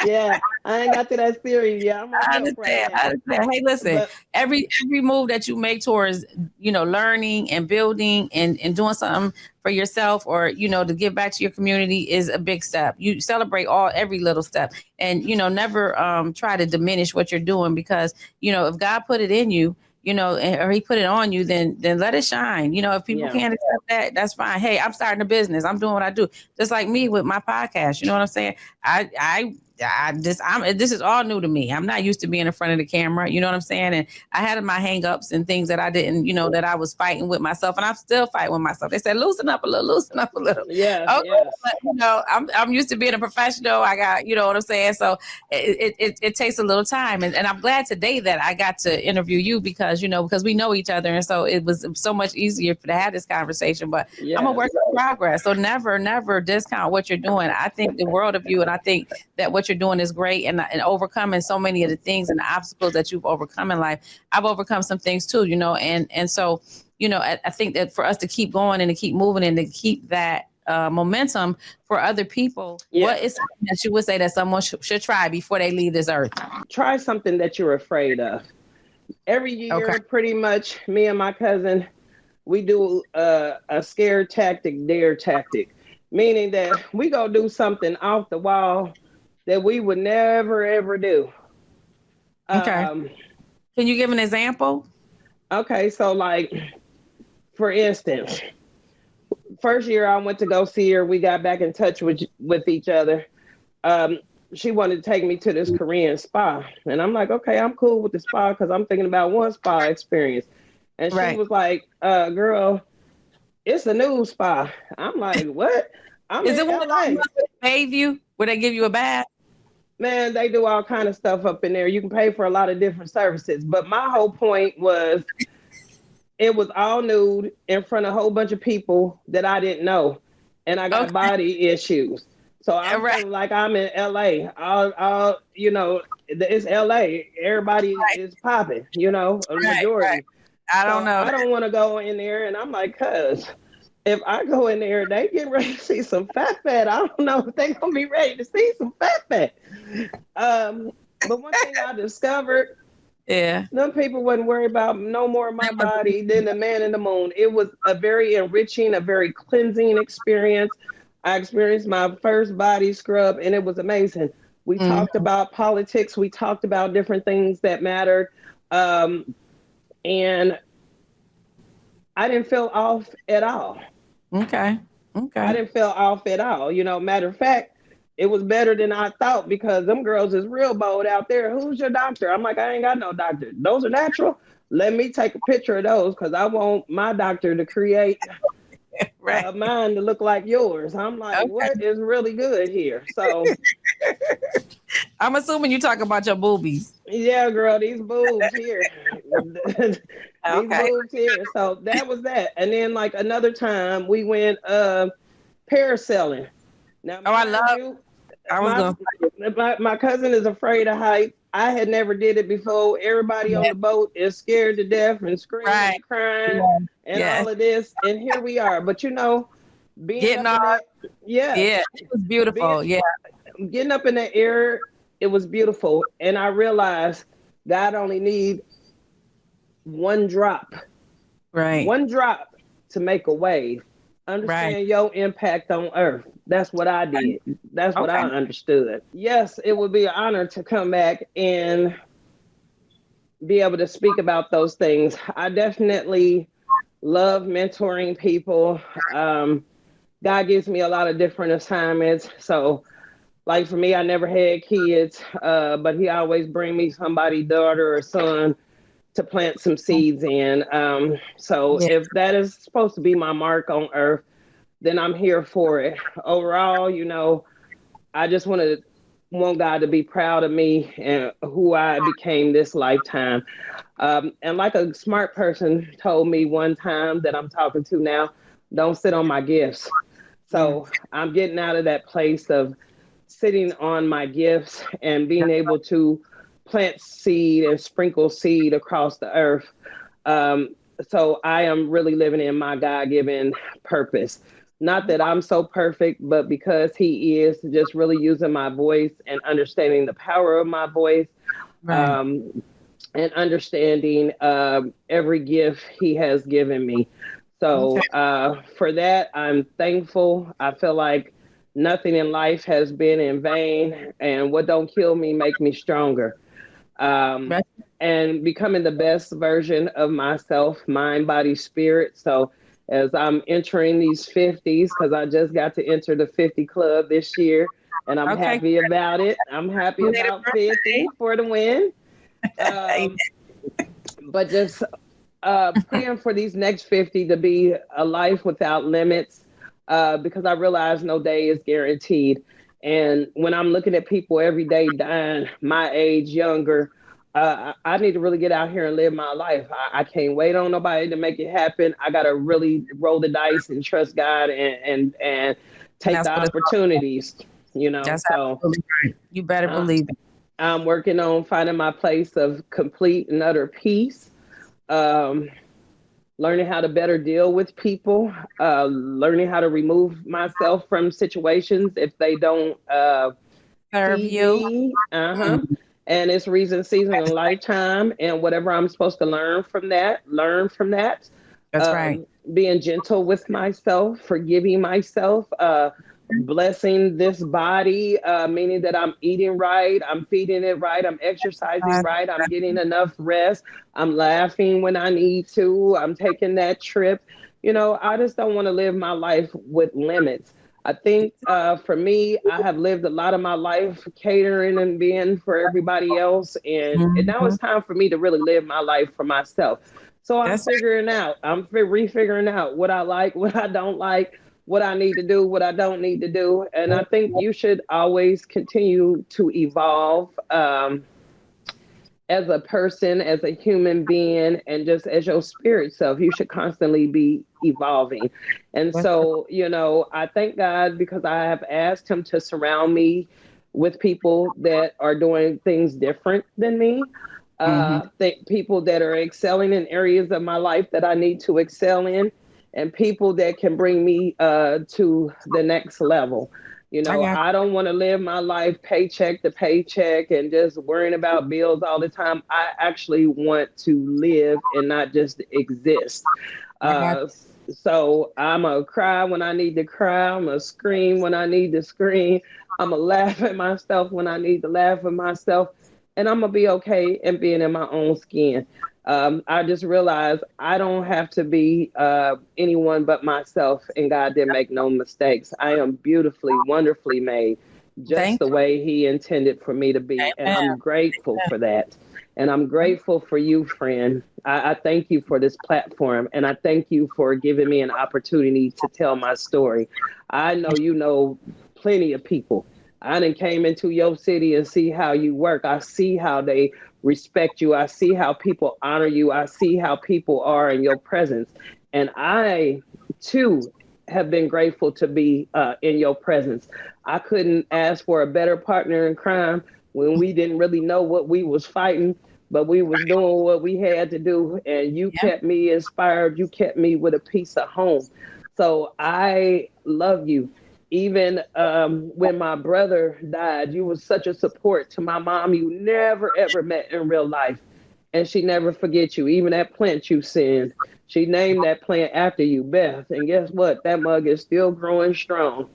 yeah, I ain't got to that series. Yeah, I'm on I milk right understand. I now. understand. Hey, listen. But Every move that you make towards learning and building and doing something for yourself, or to give back to your community, is a big step. You celebrate every little step, and never try to diminish what you're doing, because if God put it in you. Or he put it on you, then let it shine. If people yeah, can't accept that, that's fine. Hey, I'm starting a business. I'm doing what I do. Just like me with my podcast. You know what I'm saying? This is all new to me. I'm not used to being in front of the camera. You know what I'm saying? And I had my hangups and things that I didn't, that I was fighting with myself, and I'm still fighting with myself. They said, loosen up a little, loosen up a little. yes, Okay, yes, but, I'm used to being a professional. I got, what I'm saying. So it takes a little time, and I'm glad today that I got to interview you, because because we know each other, and so it was so much easier to have this conversation. But I'm a yes, work in progress, so never discount what you're doing. I think the world of you, and I think that what you're doing is great, and overcoming so many of the things and the obstacles that you've overcome in life. I've overcome some things too, and so I think that for us to keep going and to keep moving and to keep that momentum for other people, what yes. is something that you would say that someone should try before they leave this earth? Try something that you're afraid of. Every year, Okay. pretty much, me and my cousin, we do a scare tactic, dare tactic, meaning that we go do something off the wall that we would never ever do. Okay. Um, Can you give an example? okay, so like for instance, first year I went to go see her, we got back in touch with each other. Um, she wanted to take me to this Korean spa, and I'm like, okay, I'm cool with the spa because I'm thinking about one spa experience. And she Right. was like, girl, it's a new spa. I'm like, what? I'm Is it in one of those LA. ones that bathe you where they give you a bath? Man, they do all kind of stuff up in there. You can pay for a lot of different services. But my whole point was it was all nude in front of a whole bunch of people that I didn't know. And I got Okay. body issues. So I'm Right. feeling like I'm in LA. It's LA. Everybody Right. is popping, a Right. majority. I don't So know. I don't want to go in there. And I'm like, cuz if I go in there, they get ready to see some fat. I don't know if they gonna be ready to see some fat. Um, but one thing I discovered, Yeah. some people wasn't worried about no more of my body than the man in the moon. It was a very enriching, a very cleansing experience. I experienced my first body scrub, and it was amazing. We Mm, talked about politics. We talked about different things that mattered. And I didn't feel off at all. okay. I Okay. didn't feel off at all. Matter of fact, it was better than I thought because them girls is real bold out there. Who's your doctor? I'm like, I ain't got no doctor. Those are natural. Let me take a picture of those because I want my doctor to create Right. mine to look like yours. I'm like, Okay. what is really good here? So, I'm assuming you talk about your boobies. yeah, girl, these boobs here. These Okay. boobs here. So that was that. And then, like, another time we went parasailing. Now, Oh, I mind love. you, I was my gonna. my cousin is afraid of heights. I had never did it before. Everybody on Yeah. the boat is scared to death and screaming Right. and crying Yeah. and Yes. all of this. And here we are. But being Getting up on. in that, yeah, Yeah. It was being beautiful. Yeah. getting up in that air, it was beautiful. And I realized God only need one drop, Right. one drop to make a wave. Right. Understand your impact on earth. That's what I did. That's what Okay. I understood. Yes, it would be an honor to come back and be able to speak about those things. I definitely love mentoring people. God gives me a lot of different assignments. So, like for me, I never had kids, but He always bring me somebody, daughter or son, to plant some seeds in. So Yeah. if that is supposed to be my mark on earth, then I'm here for it. Overall, I just want God to be proud of me and who I became this lifetime. And like a smart person told me one time that I'm talking to now, don't sit on my gifts. Yeah. So I'm getting out of that place of sitting on my gifts and being able to plant seed and sprinkle seed across the earth. Um, so I am really living in my God given purpose. Not that I'm so perfect, but because He is, just really using my voice and understanding the power of my voice, Right. um, and understanding every gift He has given me. Okay. So for that, I'm thankful. I feel like nothing in life has been in vain, and what don't kill me make me stronger. Um, Right. and becoming the best version of myself, mind, body, spirit. So as I'm entering these 50s, because I just got to enter the 50 club this year, and I'm Okay. happy about it. I'm happy Belated about birthday. 50 for the win. Um, but just praying for these next 50 to be a life without limits, because I realize no day is guaranteed. And when I'm looking at people every day dying my age, younger, I need to really get out here and live my life. I can't wait on nobody to make it happen. I got to really roll the dice and trust God and And take that's the what it's all about. opportunities, That's So absolutely right. You better uh, believe it. I'm working on finding my place of complete and utter peace. Um, Learning how to better deal with people, learning how to remove myself from situations if they don't Serve feed you. me, Mm. and it's reason, season, and lifetime. And whatever I'm supposed to learn from that. That's right. Being gentle with myself, forgiving myself, blessing this body, meaning that I'm eating right, I'm feeding it right, I'm exercising right, I'm getting enough rest, I'm laughing when I need to, I'm taking that trip. I just don't want to live my life with limits. I think for me, I have lived a lot of my life catering and being for everybody else. And now it's time for me to really live my life for myself. So I'm figuring out, I'm refiguring out what I like, what I don't like, what I need to do, what I don't need to do. And I think you should always continue to evolve. As a person, as a human being, and just as your spirit self, you should constantly be evolving. And so, I thank God because I have asked Him to surround me with people that are doing things different than me. People that are excelling in areas of my life that I need to excel in, and people that can bring me to the next level. I don't want to live my life paycheck to paycheck and just worrying about bills all the time. I actually want to live and not just exist. So I'm going to cry when I need to cry. I'm going to scream when I need to scream. I'm going to laugh at myself when I need to laugh at myself. And I'm going to be okay in being in my own skin. I just realized I don't have to be anyone but myself, and God didn't make no mistakes. I am beautifully, wonderfully made, just the way He intended for me to be. Amen. And I'm grateful for that. And I'm grateful for you, friend. I thank you for this platform, and I thank you for giving me an opportunity to tell my story. I know you know plenty of people. I done came into your city and see how you work. I see how they respect you. I see how people honor you. I see how people are in your presence. And I, too, have been grateful to be in your presence. I couldn't ask for a better partner in crime when we didn't really know what we was fighting, but we was doing what we had to do. And you kept me inspired. You kept me with a piece of home. So I love you. Even when my brother died, you was such a support to my mom you never, ever met in real life. And she never forget you. Even that plant you sent, she named that plant after you, Beth. And guess what? That mug is still growing strong.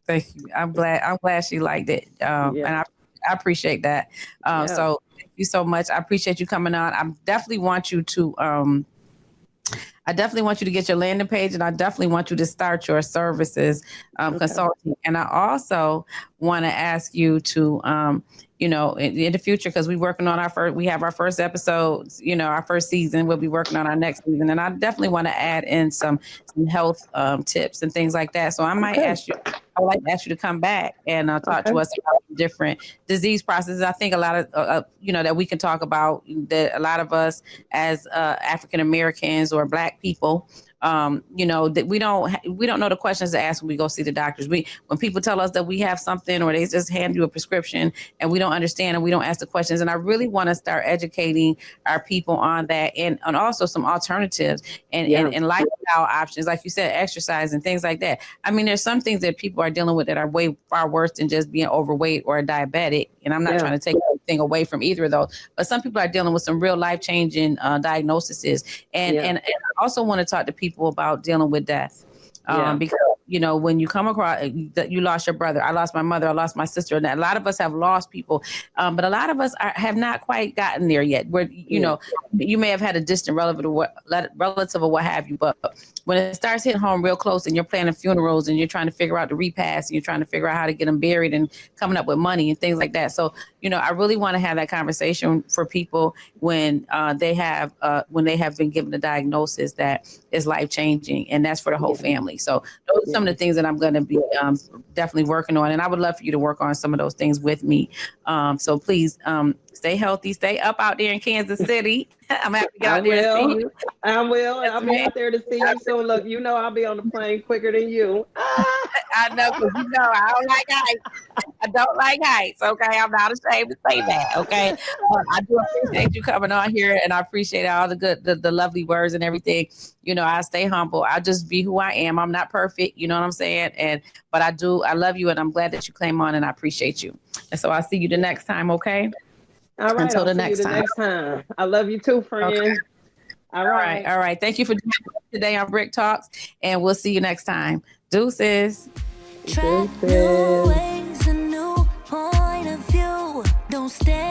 Thank you. I'm glad she liked it. And I appreciate that. So thank you so much. I appreciate you coming on. I definitely want you to get your landing page, and I definitely want you to start your services consulting. And I also want to ask you to, in the future, because we have our first episodes, our first season, we'll be working on our next season. And I definitely want to add in some health tips and things like that. So I would like to ask you to come back and talk to us about different disease processes. I think a lot of, that we can talk about that a lot of us as African Americans or Black people, that we don't know the questions to ask when we go see the doctors. When people tell us that we have something or they just hand you a prescription and we don't understand and we don't ask the questions. And I really want to start educating our people on that and also some alternatives and lifestyle options, like you said, exercise and things like that. I mean, there's some things that people are dealing with that are way far worse than just being overweight or diabetic. And I'm not trying to take anything away from either of those, but some people are dealing with some real life-changing diagnoses. And I also want to talk to people about dealing with death. Because, when you come across that you lost your brother, I lost my mother, I lost my sister, and a lot of us have lost people. But a lot of us have not quite gotten there yet where, you may have had a distant relative or what have you. But when it starts hitting home real close and you're planning funerals and you're trying to figure out the repast and you're trying to figure out how to get them buried and coming up with money and things like that. So, I really want to have that conversation for people when they have been given a diagnosis that is life changing, and that's for the whole family. So those are some of the things that I'm going to be definitely working on, and I would love for you to work on some of those things with me. So please stay healthy, stay up out there in Kansas City. I'm happy to get out there and see you. I will. I'll be out there to see you soon. Look, I'll be on the plane quicker than you. I know, because I don't like heights. I don't like heights. Okay, I'm not ashamed to say that. Okay, I do appreciate you coming on here, and I appreciate all the good, the lovely words and everything. I stay humble. I just be who I am. I'm not perfect. You know what I'm saying? But I love you, and I'm glad that you came on, and I appreciate you. And so I'll see you the next time. Okay. All right. Until I'll the see you next the time. next time. I love you too, friend. Okay. All All right. right. All right. Thank you for joining us today on Brick Talks, and we'll see you next time. Deuces. Try new Deuces. ways, a new point of view. Don't stay